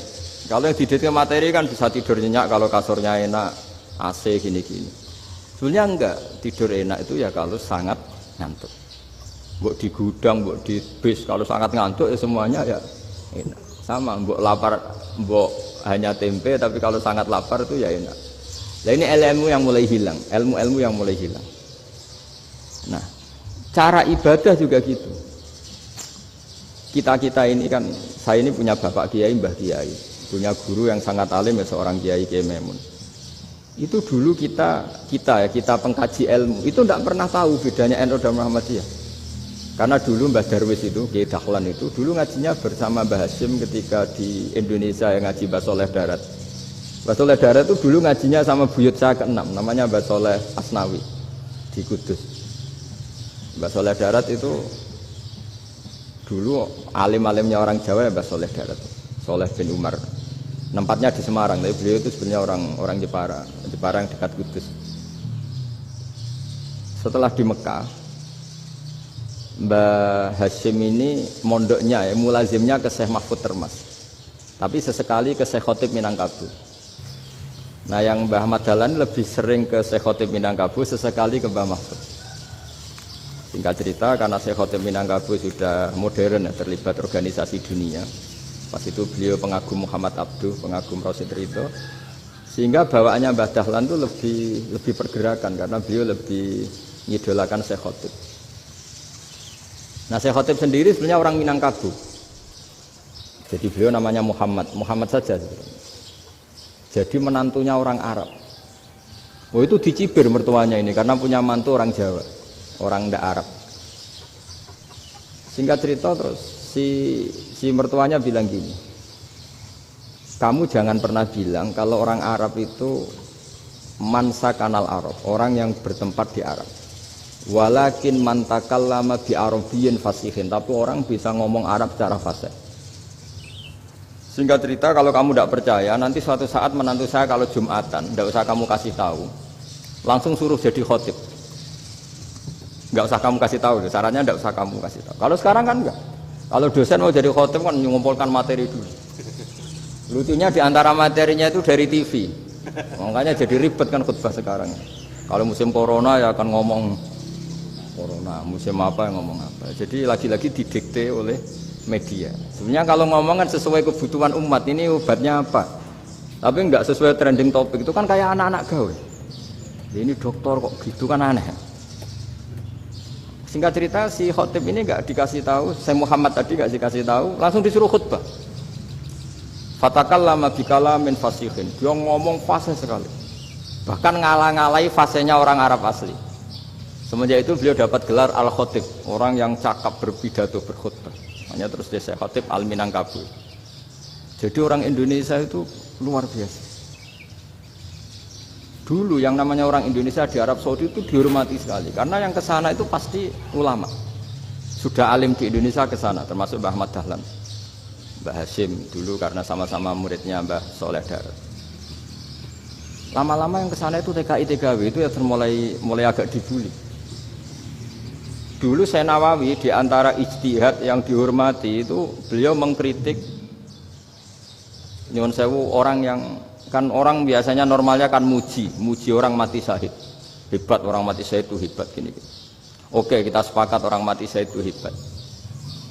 Kalau yang didikte materi kan bisa tidur nyenyak kalau kasurnya enak, AC gini-gini. Sebenarnya enggak, tidur enak itu ya kalau sangat ngantuk. Mbok di gudang, mbok di bis, kalau sangat ngantuk ya semuanya ya enak. Sama, mbok lapar, mbok hanya tempe, tapi kalau sangat lapar itu ya enak. Nah ini ilmu yang mulai hilang, ilmu-ilmu yang mulai hilang. Nah, cara ibadah juga gitu. Kita ini kan, saya ini punya bapak kiai, mbah kiai, punya guru yang sangat alim ya seorang kiai Kiai Maimun. Itu dulu kita pengkaji ilmu itu tidak pernah tahu bedanya NU dan Muhammadiyah. Karena dulu Mbah Darwis itu, Kiai Dahlan itu dulu ngajinya bersama Mbah Hasyim ketika di Indonesia yang ngaji Mbah Soleh Darat. Mbah Soleh Darat itu dulu ngajinya sama buyut saya ke-6, namanya Mbah Soleh Asnawi di Kudus. Mbah Soleh Darat itu dulu alim-alimnya orang Jawa ya Mbah Soleh Darat, Soleh bin Umar. Tempatnya di Semarang, tapi beliau itu sebenarnya orang Jepara yang dekat Kudus. Setelah di Mekah, Mbah Hasyim ini mondoknya ya, mulazimnya ke Syekh Mahfud Termas. Tapi sesekali ke Syekh Khotib Minangkabau. Nah yang Mbah Ahmad Dahlan lebih sering ke Syekh Khotib Minangkabau, sesekali ke Mbah Mahfud. Singkat cerita, karena Syekh Khotib Minangkabau sudah modern ya, terlibat organisasi dunia. Pas itu beliau pengagum Muhammad Abduh, pengagum Rasid Ridho, sehingga bawaannya Mbah Dahlan itu lebih pergerakan karena beliau lebih mengidolakan Syekh Khotib. Nah Syekh Khotib sendiri sebenarnya orang Minangkabau, jadi beliau namanya Muhammad saja. Jadi menantunya orang Arab. Oh itu dicibir mertuanya ini karena punya mantu orang Jawa, orang ndak Arab. Singkat cerita terus si mertuanya bilang gini, kamu jangan pernah bilang kalau orang Arab itu mansa kanal Arab, orang yang bertempat di Arab. Walakin mantakallama bi arabiyyin fasihin, tapi orang bisa ngomong Arab secara fasih. Singkat cerita, kalau kamu tidak percaya, nanti suatu saat menantu saya kalau Jumatan, tidak usah kamu kasih tahu, langsung suruh jadi khotib. Nggak usah kamu kasih tahu, sarannya tidak usah kamu kasih tahu. Kalau sekarang kan enggak. Kalau dosen mau jadi khotib kan mengumpulkan materi dulu. Lucunya di antara materinya itu dari TV. Makanya jadi ribet kan khutbah sekarang. Kalau musim corona ya akan ngomong corona, musim apa yang ngomong apa. Jadi lagi-lagi didikte oleh media. Sebenarnya kalau ngomong kan sesuai kebutuhan umat, ini obatnya apa. Tapi enggak sesuai trending topik, itu kan kayak anak-anak gawe. Ini dokter kok gitu kan aneh. Singkat cerita si khotib ini enggak dikasih tahu, saya Muhammad tadi enggak dikasih tahu, langsung disuruh khutbah. Fatakallama bikalamin fasihin. Dia ngomong fasih sekali. Bahkan ngalah-ngalahi fasihnya orang Arab asli. Semenjak itu beliau dapat gelar Al-Khotib, orang yang cakap berpidato berkhutbah. Hanya terus dia Khotib Al-Minangkabau. Jadi orang Indonesia itu luar biasa. Dulu yang namanya orang Indonesia di Arab Saudi itu dihormati sekali karena yang kesana itu pasti ulama. Sudah alim di Indonesia kesana, termasuk Mbah Ahmad Dahlan, Mbah Hasyim dulu karena sama-sama muridnya Mbah Soleh Darat. Lama-lama yang kesana itu TKI TKW itu ya mulai agak dibully. Dulu Syekh Nawawi di antara ijtihad yang dihormati itu beliau mengkritik nyuwun sewu orang yang kan orang biasanya normalnya kan muji orang mati syahid. Hebat orang mati syahid itu hebat gini. Oke, kita sepakat orang mati syahid itu hebat.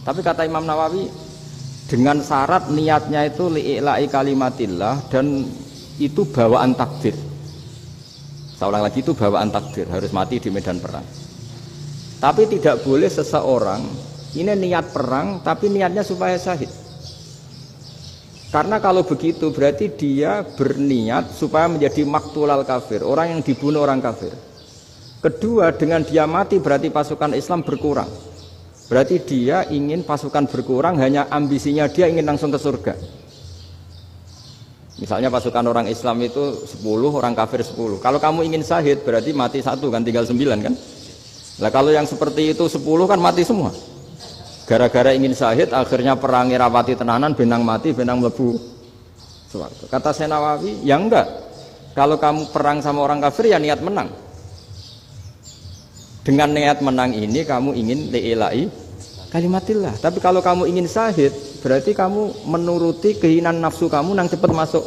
Tapi kata Imam Nawawi dengan syarat niatnya itu li'ila'i kalimatillah dan itu bawaan takdir. Saya ulang lagi, itu bawaan takdir, harus mati di medan perang. Tapi tidak boleh seseorang ini niat perang tapi niatnya supaya syahid. Karena kalau begitu berarti dia berniat supaya menjadi maktulal kafir, orang yang dibunuh orang kafir. Kedua, dengan dia mati berarti pasukan Islam berkurang. Berarti dia ingin pasukan berkurang, hanya ambisinya dia ingin langsung ke surga. Misalnya pasukan orang Islam itu 10, orang kafir 10. Kalau kamu ingin syahid berarti mati 1 kan, tinggal 9 kan. Nah kalau yang seperti itu 10 kan mati semua. Gara-gara ingin syahid akhirnya perangi rapati tenanan, benang mati, benang mlebu swarga. Kata Syekh Nawawi, ya enggak. Kalau kamu perang sama orang kafir ya niat menang. Dengan niat menang ini kamu ingin li'ila'i kalimatillah. Tapi kalau kamu ingin syahid berarti kamu menuruti keinginan nafsu kamu yang cepat masuk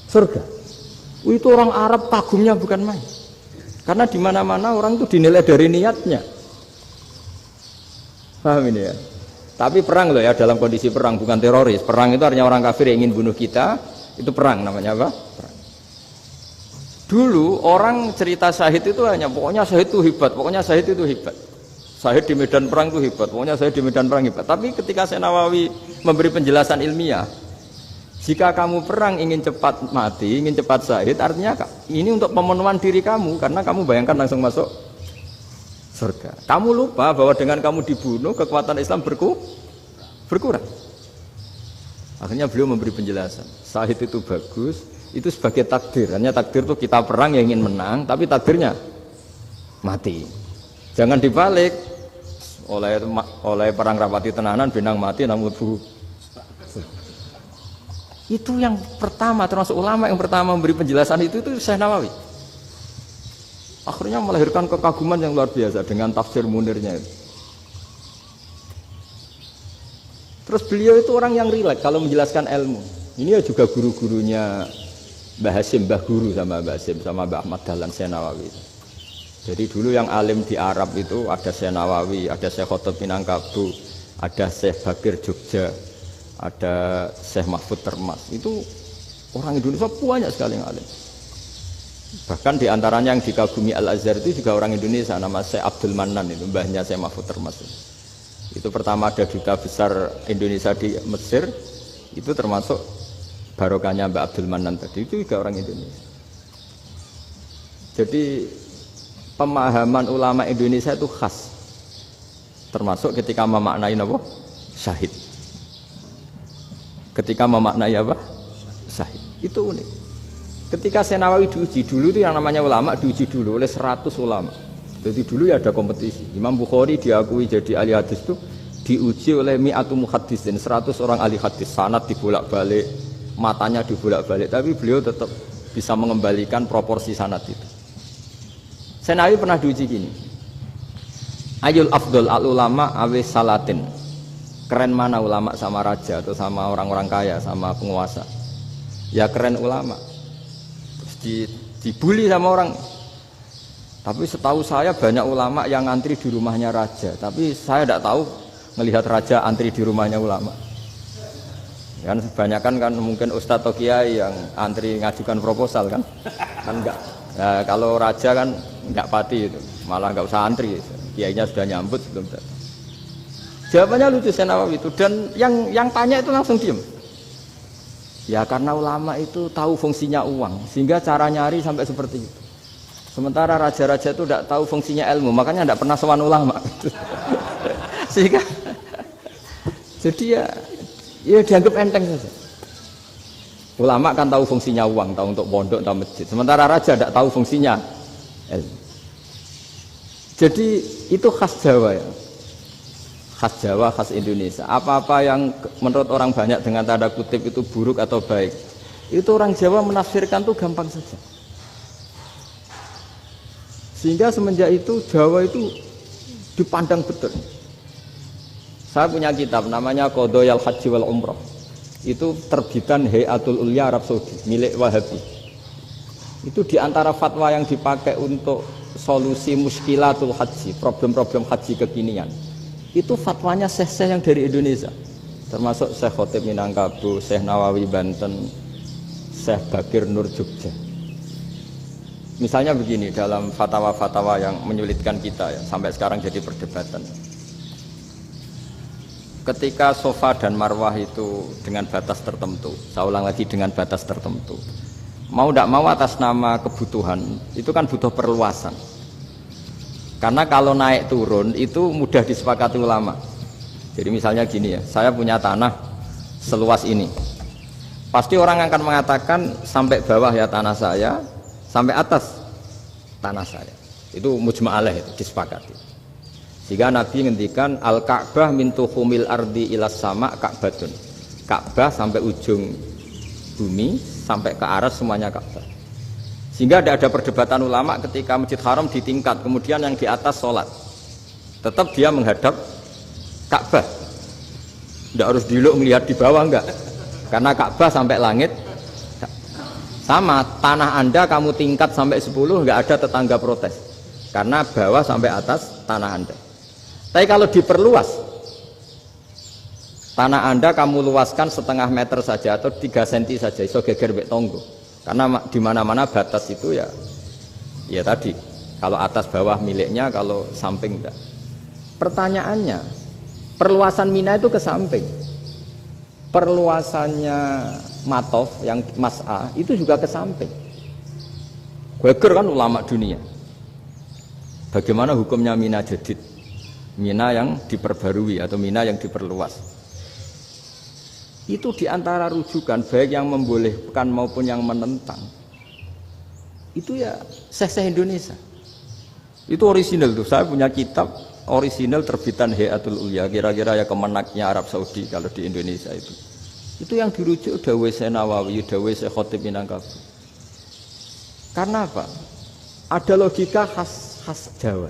surga. Itu orang Arab kagumnya bukan main. Karena di mana-mana orang itu dinilai dari niatnya. Paham ini ya? Tapi perang loh ya, dalam kondisi perang, bukan teroris. Perang itu artinya orang kafir yang ingin bunuh kita, itu perang namanya apa? Perang. Dulu orang cerita syahid itu hanya pokoknya syahid itu hebat, pokoknya syahid itu hebat. Syahid di medan perang itu hebat, pokoknya syahid di medan perang hebat. Tapi ketika Syekh Nawawi memberi penjelasan ilmiah, jika kamu perang ingin cepat mati, ingin cepat syahid, artinya ini untuk pemenuhan diri kamu, karena kamu bayangkan langsung masuk surga. Kamu lupa bahwa dengan kamu dibunuh kekuatan Islam berkurang. Akhirnya beliau memberi penjelasan. Syahid itu bagus, itu sebagai takdir. Hanya takdir itu kita perang yang ingin menang, tapi takdirnya mati. Jangan dibalik. Oleh perang rapati tenanan, benang mati namun bu. Itu yang pertama, termasuk ulama yang pertama memberi penjelasan itu Syekh Nawawi. Akhirnya melahirkan kekaguman yang luar biasa dengan tafsir Munirnya itu. Terus beliau itu orang yang rileks kalau menjelaskan ilmu. Ini ya juga guru-gurunya Mbah Hasyim, Mbah Guru sama Mbah Hasyim sama Mbah Ahmad Dahlan Syekh Nawawi. Jadi dulu yang alim di Arab itu ada Syekh Nawawi, ada Syekh Khotib Minangkabau, ada Syekh Bakir Jogja, ada Syekh Mahfud Termas. Itu orang Indonesia banyak sekali yang alim. Bahkan diantaranya yang dikagumi Al-Azhar itu juga orang Indonesia, nama Syekh Abdul Manan, itu mbahnya Syekh Mahfud Termas. Itu pertama ada duta besar Indonesia di Mesir, itu termasuk barokahnya Mbak Abdul Manan tadi, itu juga orang Indonesia. Jadi pemahaman ulama Indonesia itu khas, termasuk ketika memaknai apa? Syahid. Ketika memaknai apa? Syahid. Itu unik. Ketika Syekh Nawawi diuji dulu itu yang namanya ulama diuji dulu oleh 100 ulama. Jadi dulu ya ada kompetisi. Imam Bukhari diakui jadi ahli hadis itu diuji oleh mi'atu muhaddisin, 100 orang ahli hadis, sanad dibolak-balik, matanya dibolak-balik, tapi beliau tetap bisa mengembalikan proporsi sanad itu. Syekh Nawawi pernah diuji gini. Ayul afdol al ulama awe salatin. Keren mana ulama sama raja atau sama orang-orang kaya, sama penguasa? Ya keren ulama. Dibully sama orang. Tapi setahu saya banyak ulama yang antri di rumahnya raja, tapi saya tidak tahu melihat raja antri di rumahnya ulama. Kan kebanyakan kan mungkin ustadz atau kiai yang antri ngajukan proposal kan enggak. Nah, kalau raja kan enggak pati itu, malah enggak usah antri, kiainya sudah nyambut sebelum datang. Jawabannya lucu Syekh Nawawi itu, dan yang tanya itu langsung diem. Ya karena ulama itu tahu fungsinya uang, sehingga cara nyari sampai seperti itu. Sementara raja-raja itu tidak tahu fungsinya ilmu, makanya tidak pernah sowan ulama. Sehingga jadi ya dianggap enteng saja. Ulama kan tahu fungsinya uang, tahu untuk pondok, tahu masjid. Sementara raja tidak tahu fungsinya ilmu. Jadi itu khas Jawa ya. Khas Jawa, khas Indonesia. Apa-apa yang menurut orang banyak dengan tanda kutip itu buruk atau baik, itu orang Jawa menafsirkan tuh gampang saja. Sehingga semenjak itu Jawa itu dipandang betul. Saya punya kitab namanya Qadayal Haji wal Umrah. Itu terbitan Hayatul Ulya Arab Saudi milik Wahabi. Itu diantara fatwa yang dipakai untuk solusi muskilatul haji, problem-problem haji kekinian. Itu fatwanya syekh-syekh yang dari Indonesia, termasuk Syekh Khotib Minangkabau, Syekh Nawawi Banten, Syekh Bakir Nur Jogja. Misalnya begini, dalam fatwa-fatwa yang menyulitkan kita ya, sampai sekarang jadi perdebatan. Ketika sofa dan marwah itu dengan batas tertentu, saya ulang lagi dengan batas tertentu, mau tidak mau atas nama kebutuhan, itu kan butuh perluasan. Karena kalau naik turun itu mudah disepakati ulama. Jadi misalnya gini ya, saya punya tanah seluas ini. Pasti orang akan mengatakan sampai bawah ya tanah saya, sampai atas tanah saya. Itu mujma' alaih, itu disepakati. Sehingga Nabi ngendikan al-Ka'bah min tuhumil ardi ilas sama Ka'batun. Ka'bah sampai ujung bumi sampai ke aras semuanya Ka'bah. Sehingga tidak ada perdebatan ulama ketika Masjid Haram ditingkat, kemudian yang di atas sholat tetap dia menghadap Ka'bah. Tidak harus diluk melihat di bawah, enggak. Karena Ka'bah sampai langit sama, tanah Anda kamu tingkat sampai 10 enggak ada tetangga protes. Karena bawah sampai atas tanah Anda. Tapi kalau diperluas, tanah Anda kamu luaskan setengah meter saja atau 3 cm saja, iso geger mbek tonggo. Karena di mana-mana batas itu ya tadi, kalau atas bawah miliknya, kalau samping enggak. Pertanyaannya, perluasan Mina itu ke samping. Perluasannya Matof yang Mas'ah itu juga ke samping. Geger kan ulama dunia. Bagaimana hukumnya Mina Jadid? Mina yang diperbarui atau Mina yang diperluas. Itu diantara rujukan baik yang membolehkan maupun yang menentang. Itu ya syekh-syekh Indonesia. Itu orisinal tuh. Saya punya kitab orisinal terbitan Hayatul Ulya, kira-kira ya kemenaknya Arab Saudi kalau di Indonesia itu. Itu yang dirujuk dawuh Syekh Nawawi, dawuh Syekh Khotib Minangkabau. Karena apa? Ada logika khas Jawa.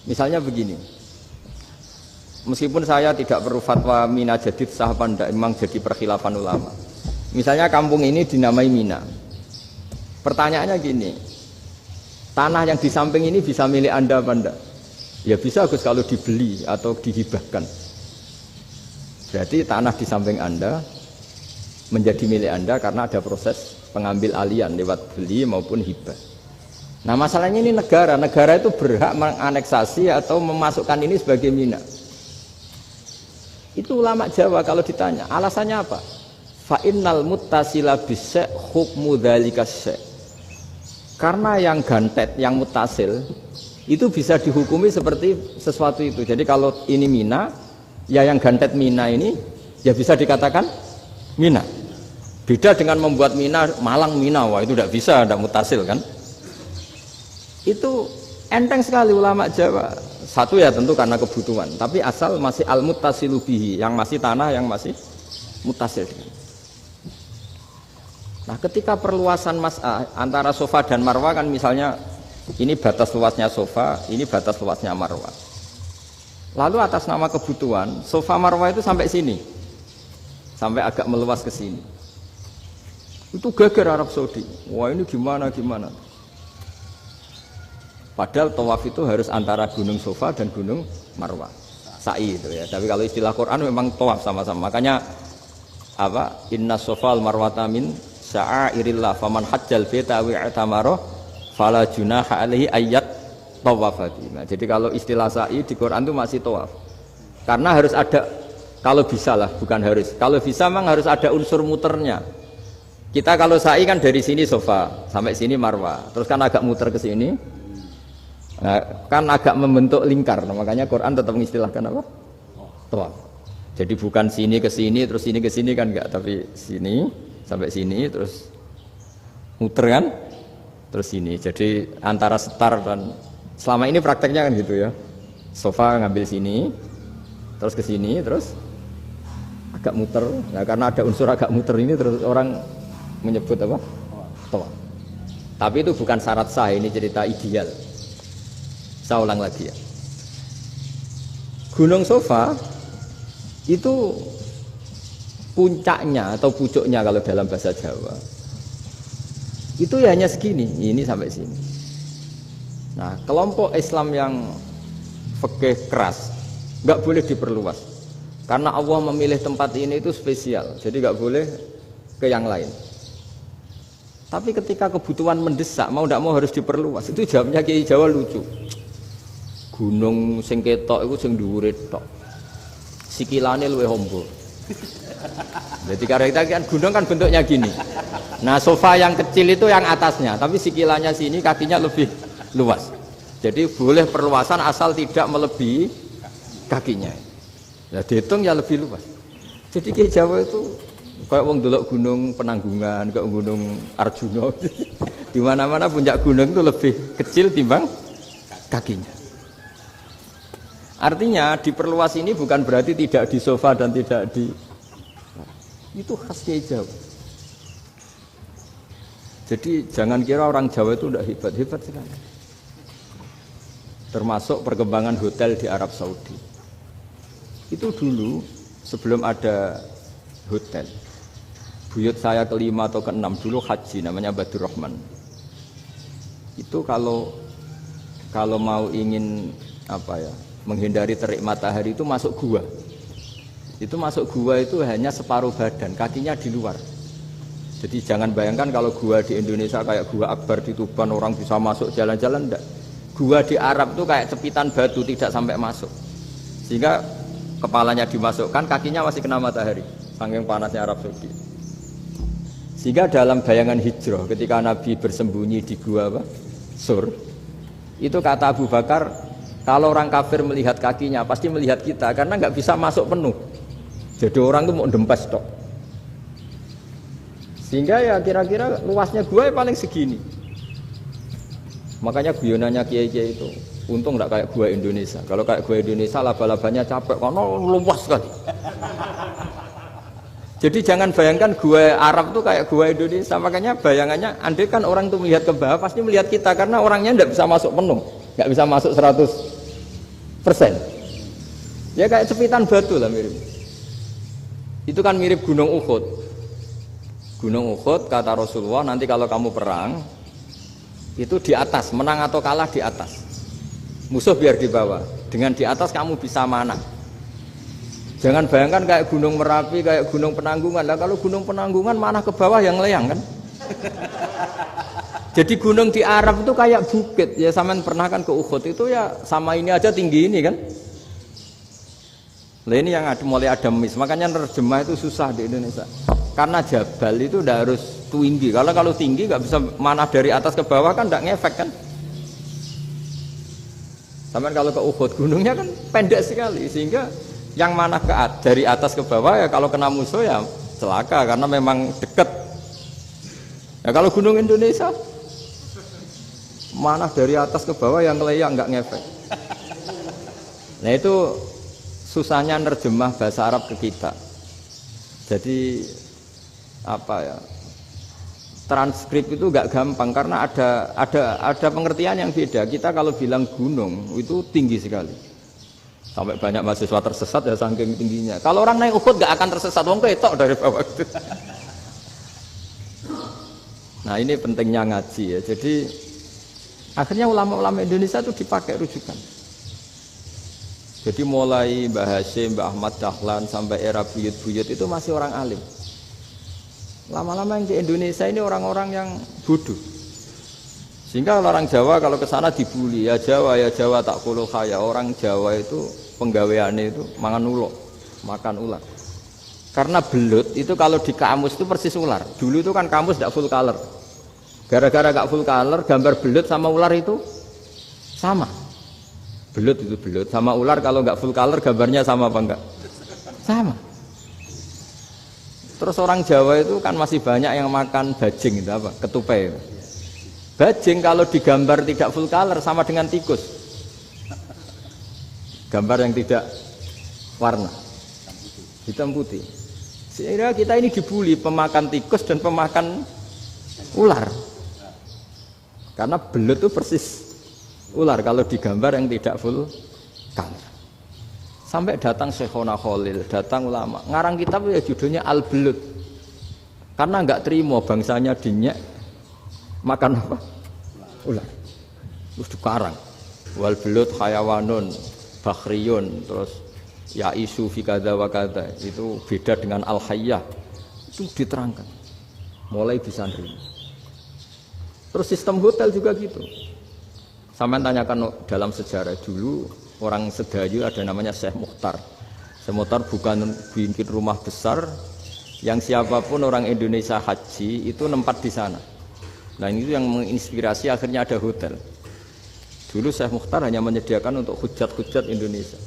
Misalnya begini, meskipun saya tidak perlu fatwa Mina Jadid sah apa tidak, memang jadi perkhilafan ulama. Misalnya kampung ini dinamai Mina. Pertanyaannya gini, tanah yang di samping ini bisa milik Anda apa enggak? Ya bisa Gus kalau dibeli atau dihibahkan. Berarti tanah di samping Anda menjadi milik Anda karena ada proses pengambil alian lewat beli maupun hibah. Nah masalahnya ini negara itu berhak menganeksasi atau memasukkan ini sebagai Mina. Itu ulama Jawa kalau ditanya, alasannya apa? Fa innal muttasila bis-syai' hukmu dzalika syai'. Karena yang gantet, yang mutasil itu bisa dihukumi seperti sesuatu itu. Jadi kalau ini Mina, ya yang gantet Mina ini ya bisa dikatakan Mina. Beda dengan membuat Mina Malang Mina, wah itu tidak bisa, tidak mutasil kan? Itu enteng sekali ulama Jawa. Satu ya tentu karena kebutuhan, tapi asal masih al-muttasilu bihi, yang masih tanah yang masih mutasil. Nah, ketika perluasan mas'ah antara sofa dan marwah kan misalnya ini batas luasnya sofa, ini batas luasnya marwah. Lalu atas nama kebutuhan, sofa marwah itu sampai sini. Sampai agak meluas ke sini. Itu geger Arab Saudi. Wah, ini gimana? Padahal tawaf itu harus antara gunung Sofa dan gunung Marwah. Sa'i itu ya. Tapi kalau istilah Quran memang tawaf sama-sama. Makanya apa? Inna Sofal Marwata min sya'airillah faman hajjal baita wa i'tamara fala junaha alaihi ayyat tawafati. Nah, jadi kalau istilah sa'i di Quran itu masih tawaf. Karena harus ada, kalau bisa lah, bukan harus. Kalau bisa memang harus ada unsur muternya. Kita kalau sa'i kan dari sini Sofa sampai sini Marwah. Terus kan agak muter ke sini. Nah, kan agak membentuk lingkar, nah, makanya Quran tetap mengistilahkan apa? Tawaf. Jadi bukan sini ke sini terus sini ke sini kan enggak, tapi sini sampai sini terus muter kan, terus sini. Jadi antara setar dan selama ini prakteknya kan gitu ya. Sofa ngambil sini, terus ke sini, terus agak muter. Nah, karena ada unsur agak muter ini terus orang menyebut apa? Toa. Tapi itu bukan syarat sah, ini cerita ideal. Saya ulang lagi ya. Gunung Sofa itu puncaknya atau pucuknya kalau dalam bahasa Jawa itu ya hanya segini, ini sampai sini. Nah, kelompok Islam yang fikih keras nggak boleh diperluas karena Allah memilih tempat ini itu spesial, jadi nggak boleh ke yang lain. Tapi ketika kebutuhan mendesak, mau tidak mau harus diperluas. Itu jawabnya Kiai Jawa lucu. Gunung sing ketok itu sing dhuwure tok. Sikilane luwih ombo. Jadi karena kita kan gunung kan bentuknya gini. Nah, sofa yang kecil itu yang atasnya, tapi sikilannya sini kakinya lebih luas. Jadi boleh perluasan asal tidak melebihi kakinya. Nah, dihitung ya lebih luas. Jadi Kiai Jawa itu kayak wong delok gunung Penanggungan, kayak gunung Arjuna. Di mana-mana puncak gunung itu lebih kecil timbang kakinya. Artinya diperluas ini bukan berarti tidak di sofa dan tidak di, itu khas Kiai Jawa. Jadi jangan kira orang Jawa itu tidak hebat sekali. Termasuk perkembangan hotel di Arab Saudi. Itu dulu sebelum ada hotel. Buyut saya kelima atau keenam dulu haji, namanya Badur Rahman. Itu kalau mau ingin apa ya, menghindari terik matahari itu masuk gua. Itu masuk gua itu hanya separuh badan, kakinya di luar. Jadi jangan bayangkan kalau gua di Indonesia kayak gua Akbar di Tuban orang bisa masuk jalan-jalan, enggak. Gua di Arab itu kayak cepitan batu, tidak sampai masuk. Sehingga kepalanya dimasukkan, kakinya masih kena matahari, saking panasnya Arab Saudi. Sehingga dalam bayangan hijrah ketika Nabi bersembunyi di gua Sur, itu kata Abu Bakar, kalau orang kafir melihat kakinya pasti melihat kita karena nggak bisa masuk penuh. Jadi orang itu mau dempes tok. Sehingga ya kira-kira luasnya gua paling segini. Makanya guyonannya kiai-kiai itu untung nggak kayak gua Indonesia. Kalau kayak gua Indonesia laba-labanya capek karena luas sekali. Jadi jangan bayangkan gua Arab tuh kayak gua Indonesia. Makanya bayangannya andai kan orang tuh melihat ke bawah pasti melihat kita karena orangnya nggak bisa masuk penuh, nggak bisa masuk 100%. Ya kayak cepitan batu lah mirip. Itu kan mirip Gunung Uhud. Gunung Uhud kata Rasulullah, nanti kalau kamu perang itu di atas, menang atau kalah di atas. Musuh biar di bawah. Dengan di atas kamu bisa manah. Jangan bayangkan kayak Gunung Merapi, kayak Gunung Penanggungan. Lah kalau Gunung Penanggungan manah ke bawah yang leyang kan. Jadi gunung di Arab itu kayak bukit. Ya sampean pernah kan ke Uhud itu ya sama ini aja tinggi ini kan. Nah ini yang mulai ada mis. Makanya nerjemah itu susah di Indonesia. Karena jabal itu udah harus tinggi. Kalau tinggi nggak bisa manah dari atas ke bawah kan nggak ngefek kan. Sampai kalau ke Uhud gunungnya kan pendek sekali sehingga yang manah dari atas ke bawah ya kalau kena musuh ya celaka karena memang dekat. Ya kalau gunung Indonesia manah dari atas ke bawah yang ngeleyang nggak ngefek. Nah itu susahnya nerjemah bahasa Arab ke kita. Jadi apa ya, transkrip itu nggak gampang karena ada pengertian yang beda. Kita kalau bilang gunung itu tinggi sekali sampai banyak mahasiswa tersesat ya saking tingginya. Kalau orang naik Uhud nggak akan tersesat, wong ketok dari bawah itu. Nah ini pentingnya ngaji ya. Jadi akhirnya ulama-ulama Indonesia itu dipakai rujukan. Jadi mulai Mbah Hasyim, Mbah Ahmad Dahlan sampai era buyut-buyut itu masih orang alim. Lama-lama yang di Indonesia ini orang-orang yang bodoh. Sehingga orang Jawa kalau ke sana dibully, ya Jawa tak kuluh kaya. Orang Jawa itu penggaweane itu makan ular. Karena belut itu kalau di kamus itu persis ular. Dulu itu kan kamus tidak full color. Gara-gara gak full color, gambar belut sama ular itu sama. Belut itu belut sama ular kalau nggak full color gambarnya sama apa enggak? Sama. Terus orang Jawa itu kan masih banyak yang makan bajing itu apa? Ketupai. Bajing kalau digambar tidak full color sama dengan tikus. Gambar yang tidak warna. Hitam putih. Sehingga kita ini dibully pemakan tikus dan pemakan ular. Karena belut itu persis ular kalau digambar yang tidak full color. Sampai datang Syekhona Khalil, datang ulama. Ngarang kitab ya judulnya Al-Belut. Karena enggak terima bangsanya dinyek makan apa? Ular. Terus dikarang. Wal belut hayawanun bakhriyun, terus ya isu fi kadza wa kadza. Itu beda dengan al-hayyah. Itu diterangkan. Mulai bisa nerima. Terus sistem hotel juga gitu. Sampai tanyakan dalam sejarah dulu orang Sedayu ada namanya Syekh Mukhtar. Syekh Mukhtar bukan bikin rumah besar yang siapapun orang Indonesia haji itu nempat di sana. Nah itu yang menginspirasi akhirnya ada hotel. Dulu Syekh Mukhtar hanya menyediakan untuk hujat-hujat Indonesia.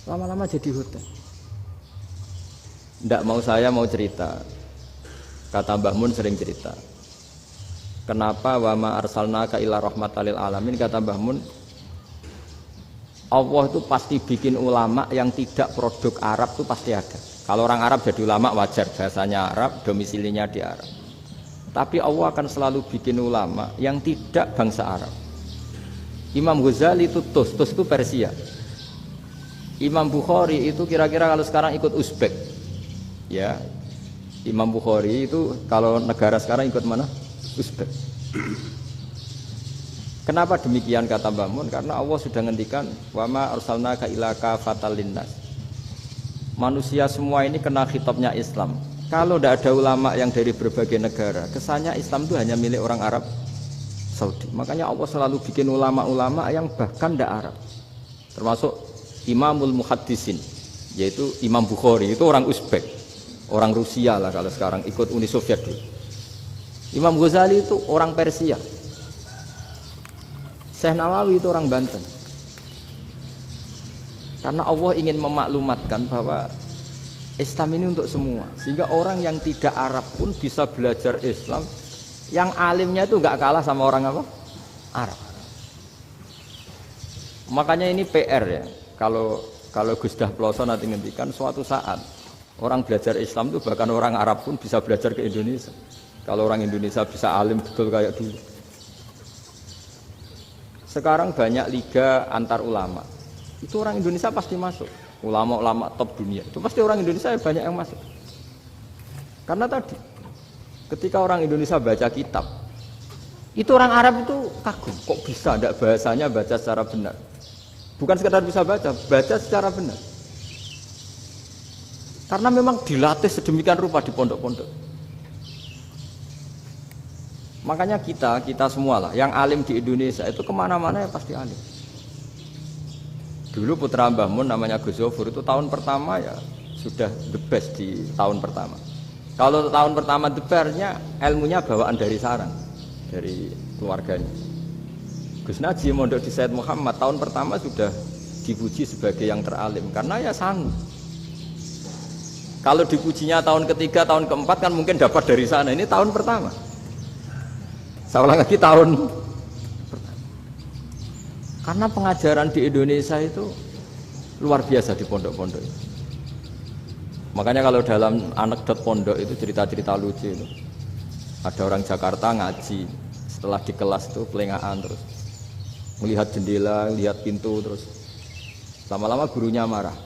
Lama-lama jadi hotel. Ndak mau saya mau cerita. Kata Mbah Mun sering cerita. Kenapa wa ma arsalnaka illa rahmatan lil alamin, kata Mbah Mun, Allah itu pasti bikin ulama yang tidak produk Arab itu pasti ada. Kalau orang Arab jadi ulama wajar, bahasanya Arab, domisilinya di Arab. Tapi Allah akan selalu bikin ulama yang tidak bangsa Arab. Imam Ghazali itu Tus itu Persia. Imam Bukhari itu kira-kira kalau sekarang ikut Uzbek. Ya. Imam Bukhari itu kalau negara sekarang ikut mana? Uzbek. Kenapa demikian kata Mbah Mun? Karena Allah sudah ngendikan wa ma arsalnaka illa kafatal linnas. Manusia semua ini kena khitabnya Islam. Kalau tidak ada ulama yang dari berbagai negara, kesannya Islam itu hanya milik orang Arab Saudi. Makanya Allah selalu bikin ulama-ulama yang bahkan tidak Arab. Termasuk Imamul Muhaddisin, yaitu Imam Bukhari, itu orang Uzbek, orang Rusia lah kalau sekarang ikut Uni Soviet dulu. Imam Ghazali itu orang Persia. Syekh Nawawi itu orang Banten. Karena Allah ingin memaklumatkan bahwa Islam ini untuk semua, sehingga orang yang tidak Arab pun bisa belajar Islam. Yang alimnya itu nggak kalah sama orang apa? Arab. Makanya ini PR ya. Kalau Gus Dah Ploso nanti ngendikan suatu saat orang belajar Islam itu bahkan orang Arab pun bisa belajar ke Indonesia. Kalau orang Indonesia bisa alim betul kayak dulu. Sekarang banyak liga antar ulama. Itu orang Indonesia pasti masuk. Ulama-ulama top dunia. Itu pasti orang Indonesia banyak yang masuk. Karena tadi ketika orang Indonesia baca kitab, itu orang Arab itu kagum. Kok bisa ada bahasanya baca secara benar? Bukan sekedar bisa baca secara benar. Karena memang dilatih sedemikian rupa di pondok-pondok. Makanya kita semua lah, yang alim di Indonesia itu kemana-mana ya pasti alim. Dulu putra Mbah Mun namanya Gus Zofur itu tahun pertama ya sudah the best di tahun pertama. Kalau tahun pertama the bestnya ilmunya bawaan dari sarang, dari keluarganya. Gus Najib mondok di Said Muhammad tahun pertama sudah dipuji sebagai yang teralim karena ya sanggup. Kalau dipujinya tahun ketiga, tahun keempat kan mungkin dapat dari sana. Ini tahun pertama. Saya ulang lagi tahun pertama. Karena pengajaran di Indonesia itu luar biasa di pondok-pondok. Makanya kalau dalam anekdot pondok itu cerita-cerita lucu itu. Ada orang Jakarta ngaji, setelah di kelas itu pelengahan terus. Melihat jendela, lihat pintu terus. Lama-lama gurunya marah.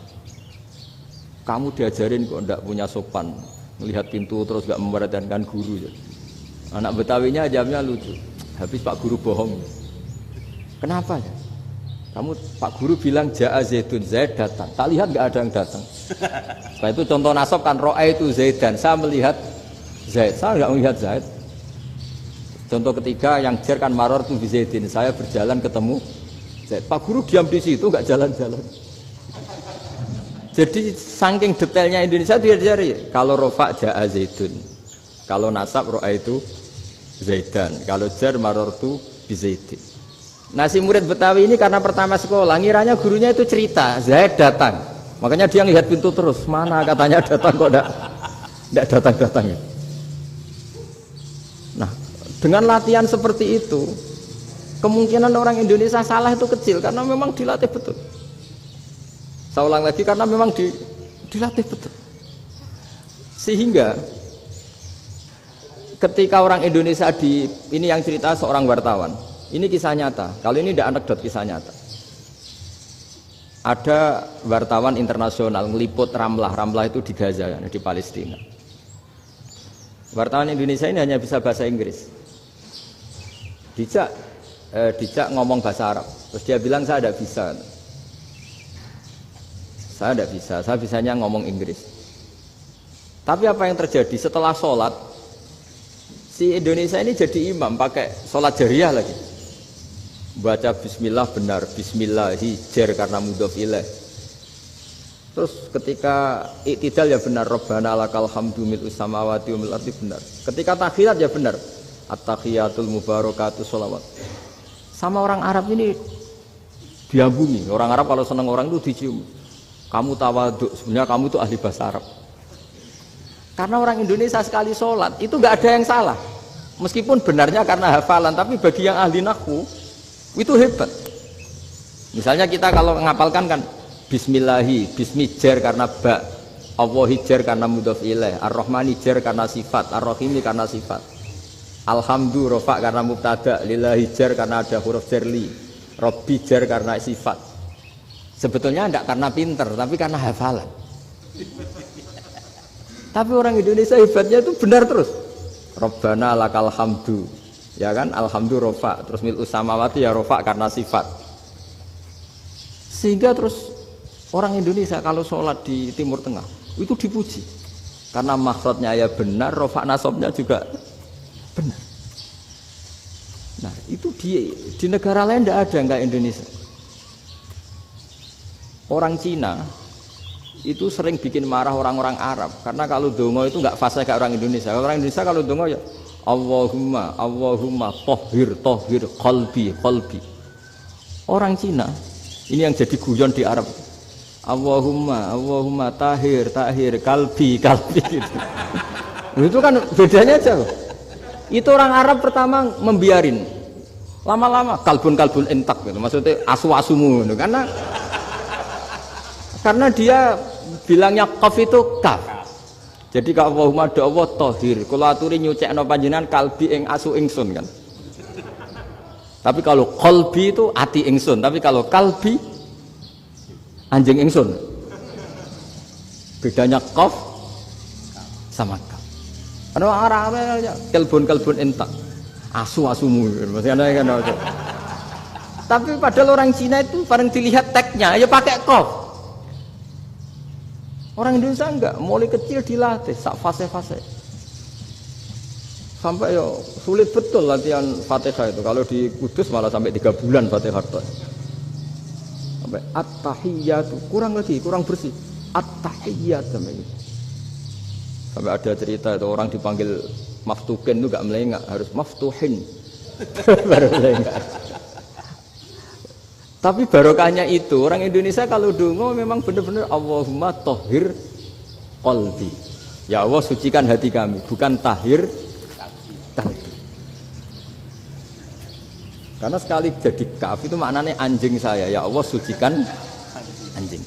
Kamu diajarin kok enggak punya sopan. Melihat pintu terus enggak memperhatikan guru. Anak Betawinya jawabnya lucu. Habis Pak Guru bohong. Kenapa ya? Kamu Pak Guru bilang Ja'a Zaidun, Zaid datang. Tak lihat enggak ada yang datang. Setelah itu contoh nasab kan ro'a itu Zaidan. Saya melihat Zaid. Saya enggak melihat Zaid. Contoh ketiga yang jer kan maror tu bi Zaidin. Saya berjalan ketemu Zaid. Pak Guru diam di situ enggak jalan-jalan. Jadi saking detailnya Indonesia dia cari. Kalau rofa Ja'a Zaidun. Kalau nasab ro'a itu Zaidan, kalau jar marortu bi Zaidin. Nah si murid Betawi ini karena pertama sekolah, ngiranya gurunya itu cerita, Zaid datang. Makanya dia ngelihat pintu terus, mana katanya datang kok enggak. Tidak datang-datang ya. Nah, dengan latihan seperti itu, kemungkinan orang Indonesia salah itu kecil karena memang dilatih betul. Saya ulang lagi karena memang dilatih betul. Sehingga ketika orang Indonesia ini yang cerita seorang wartawan, ini kisah nyata. Kalau ini tidak anekdot, kisah nyata. Ada wartawan internasional ngeliput Ramlah itu di Gaza, di Palestina. Wartawan Indonesia ini hanya bisa bahasa Inggris. Dijak ngomong bahasa Arab. Terus dia bilang saya tidak bisa. Saya tidak bisa, saya bisanya ngomong Inggris. Tapi apa yang terjadi setelah sholat, si Indonesia ini jadi imam pakai sholat jariyah lagi. Baca bismillah benar, bismillahi jar karena mudhof ilaih. Terus ketika iktidal ya benar, Rabbana lakal hamdu mil'us samawati wa mil'ul ardi benar. Ketika tahiyat ya benar, at-tahiyatul mubarakatuh sholawat. Sama orang Arab ini diambungi. Orang Arab kalau senang orang itu dicium. Kamu tawaduk, sebenarnya kamu itu ahli bahasa Arab. Karena orang Indonesia sekali sholat itu nggak ada yang salah. Meskipun benarnya karena hafalan, tapi bagi yang ahli nahwu itu hebat. Misalnya kita kalau ngapalkan kan bismillahi, bismi jar karena ba, Allahi jar karena mudhof ilaih, ar-rahmani jar karena sifat, ar-rahimi karena sifat, alhamdu rofa karena mubtada, lillahi jar karena ada huruf jarli, robbi jar karena sifat. Sebetulnya tidak karena pinter, tapi karena hafalan. Tapi orang Indonesia hebatnya itu benar terus. Rabbana lakal hamdu, ya kan, alhamdu rofa, terus mil'us samawati ya rofa karena sifat. Sehingga terus orang Indonesia kalau sholat di Timur Tengah itu dipuji karena makhrajnya ya benar, rofa nasabnya juga benar. Nah itu di negara lain tidak ada nggak Indonesia. Orang Cina itu sering bikin marah orang-orang Arab karena kalau dongo itu nggak fasih kayak orang Indonesia. Orang Indonesia kalau dongo ya Allahumma tohir qalbi. Orang Cina ini yang jadi guyon di Arab. Allahumma tahir kalbi gitu. Itu kan bedanya jauh. Itu orang Arab pertama membiarin, lama-lama kalbun entak gitu. Maksudnya asu-asumu gitu. Karena dia bilangnya qaf itu kaf. Jadi kalau Allahumma do Allah tahir, kula aturi nyucekno panjenengan kalbi ing asu ingsun kan. Tapi kalau qalbi itu ati ingsun, tapi kalau kalbi anjing ingsun. Bedanya qaf sama kaf. Ana arah kalbun entak. Asu-asumu maksudnya kan. Tapi padahal orang Cina itu paling dilihat teksnya ya pakai qaf. Orang Indonesia enggak, mulai kecil dilatih sak fase-fase. Sampai ya sulit betul latihan Fatihah itu. Kalau di Kudus malah sampai 3 bulan Fatihah itu. Sampai at-tahiyyatu, kurang bersih. At-tahiyyat sampai itu. Sampai ada cerita itu orang dipanggil maftuhin itu enggak melengak, harus maftuhin. Baru melengak. Tapi barokahnya itu orang Indonesia kalau dongo memang benar-benar Allahumma tohir qalbi. Ya Allah sucikan hati kami, bukan tahir kalbi. Karena sekali jadi kaf itu maknanya anjing saya. Ya Allah sucikan anjing.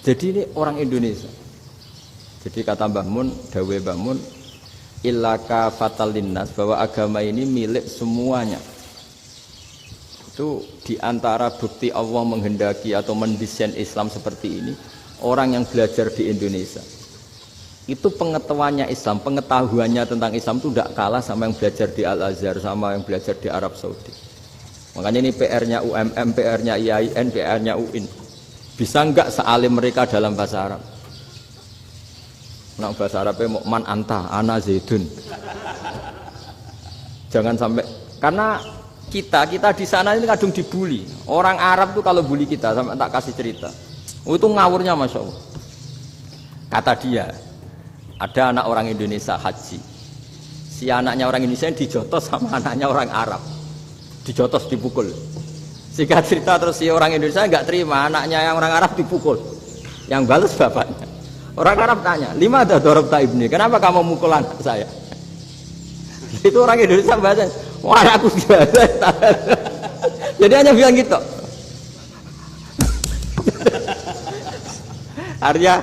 Jadi ini orang Indonesia. Jadi kata Mbah Mun, dawe Mbah Mun, illaka fatal linnas, bahwa agama ini milik semuanya. Itu diantara bukti Allah menghendaki atau mendesain Islam seperti ini, orang yang belajar di Indonesia itu pengetahuannya Islam, pengetahuannya tentang Islam itu tidak kalah sama yang belajar di Al-Azhar, sama yang belajar di Arab Saudi. Makanya ini PR-nya UMM, PR-nya IAIN, PR-nya UIN. Bisa enggak sealim mereka dalam bahasa Arab? Nah, bahasa Arabnya mau man anta, ana zaidun. Jangan sampai, karena kita di sana ini kadung dibully. Orang Arab tuh kalau bully kita, sampai tak kasih cerita. Oh, itu ngawurnya Masya Allah. Kata dia, ada anak orang Indonesia haji. Si anaknya orang Indonesia dijotos sama anaknya orang Arab. Dijotos, dipukul. Singkat cerita terus si orang Indonesia nggak terima, anaknya yang orang Arab dipukul. Yang balas bapaknya. Orang Arab tanya, lima ada dorobta ibni, kenapa kamu mukul anak saya? Itu orang Indonesia bahasa, wah aku biasa. Jadi hanya bilang gitu. Artinya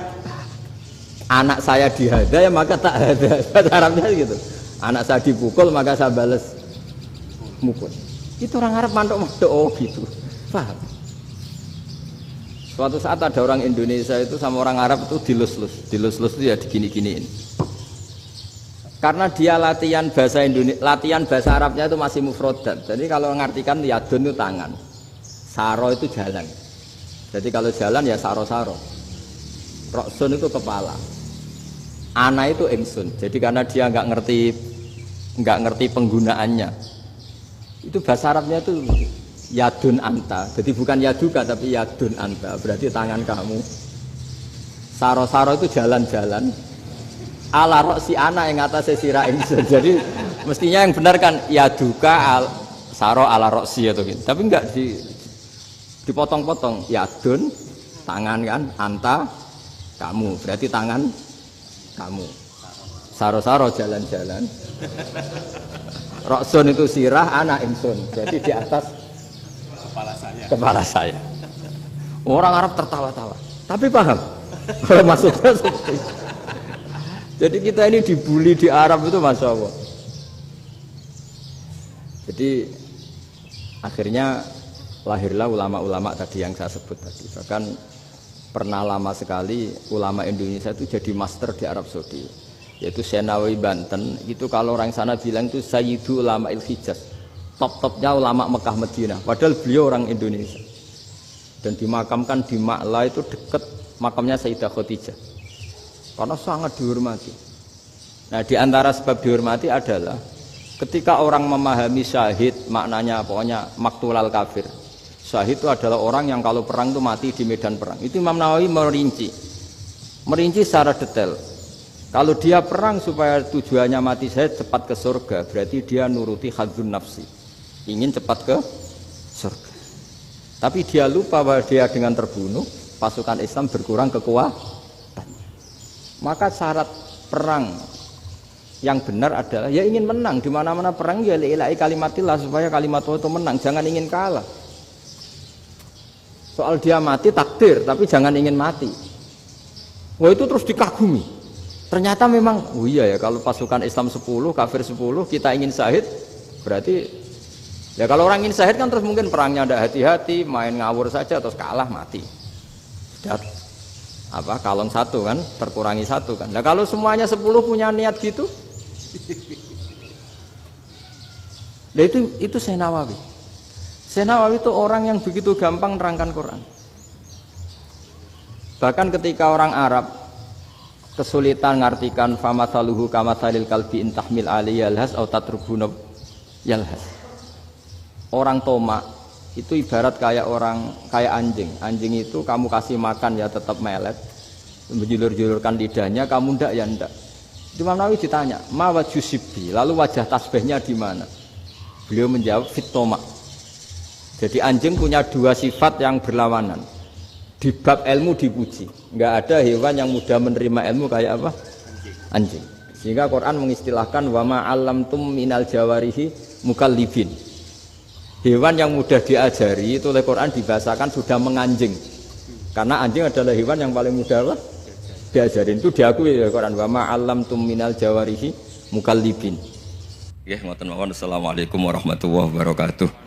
anak saya dihada ya maka tak ada. Bahasa Arabnya gitu. Anak saya dipukul maka saya balas mukul. Itu orang Arab mantuk-mantuk oh gitu. Paham? Suatu saat ada orang Indonesia itu sama orang Arab itu dilus-lus itu ya digini-giniin. Karena dia latihan bahasa Indonesia, latihan bahasa Arabnya itu masih mufrodat. Jadi kalau mengartikan yadun itu tangan, saro itu jalan. Jadi kalau jalan ya saro-saro. Roksun itu kepala, ana itu ingsun. Jadi karena dia nggak ngerti penggunaannya, itu bahasa Arabnya itu yadun anta. Jadi bukan yaduka tapi yadun anta. Berarti tangan kamu. Saro-saro itu jalan-jalan. Ala roksi ana yang atasnya sirah ingsun. Jadi mestinya yang benar kan yaduka saro ala roksi atau gitu. Tapi enggak dipotong-potong. Yadun tangan kan, anta kamu. Berarti tangan kamu. Saro-saro jalan-jalan. Roksun itu sirah, ana ingsun. Jadi di atas kepala saya. Orang Arab tertawa-tawa. Tapi paham. Kalau maksudnya seperti itu. Jadi kita ini dibully di Arab itu Masya Allah. Jadi akhirnya lahirlah ulama-ulama tadi yang saya sebut tadi. Bahkan pernah lama sekali ulama Indonesia itu jadi master di Arab Saudi. Yaitu Senawi Banten. Itu kalau orang sana bilang itu Sayyidu Ulama Il-Hijaz. Top-topnya ulama Mekah Madinah. Padahal beliau orang Indonesia. Dan dimakamkan di Ma'la itu dekat makamnya Sayyidah Khadijah. Karena sangat dihormati. Nah, di antara sebab dihormati adalah ketika orang memahami syahid, maknanya pokoknya maktulal kafir. Syahid itu adalah orang yang kalau perang itu mati di medan perang. Itu Imam Nawawi merinci secara detail. Kalau dia perang supaya tujuannya mati syahid cepat ke surga, berarti dia nuruti hadzun nafsi, ingin cepat ke surga. Tapi dia lupa bahwa dia dengan terbunuh pasukan Islam berkurang kekuatan. Maka syarat perang yang benar adalah ya ingin menang. Di mana-mana perang ya ilahi kalimatillah supaya kalimat itu menang, jangan ingin kalah. Soal dia mati takdir, tapi jangan ingin mati. Wah itu terus dikagumi. Ternyata memang, oh iya ya kalau pasukan Islam 10, kafir 10, kita ingin syahid, berarti ya kalau orang ingin syahid kan terus mungkin perangnya ada hati-hati, main ngawur saja terus kalah mati. Sudah kalong satu kan, terkurangi satu kan. Nah kalau semuanya 10 punya niat gitu, nah itu Syekh Nawawi. Syekh Nawawi itu orang yang begitu gampang nerangkan Quran. Bahkan ketika orang Arab kesulitan ngartikan famathaluhu kamathalil kalbi intahmil alaihi yalhas au tatrukhu yalhas. Orang tomak itu ibarat kayak anjing. Anjing itu kamu kasih makan ya tetap melet, menjulur-julurkan lidahnya, kamu ndak ya ndak. Imam Nawawi ditanya, ma wajhusibi, lalu wajah tasbihnya di mana? Beliau menjawab fitoma. Jadi anjing punya dua sifat yang berlawanan. Di bab ilmu dipuji, nggak ada hewan yang mudah menerima ilmu kayak apa? Anjing. Sehingga Quran mengistilahkan wama alamtum minal jawarihi mukallibin. Hewan yang mudah diajari itu oleh Quran dibahasakan sudah menganjing. Karena anjing adalah hewan yang paling mudah apa? Diajarin. Itu diakui oleh Quran. Wa ma 'allamtum minal jawarihi mukallibin. Nggih, ngoten mawon. Assalamualaikum warahmatullahi wabarakatuh.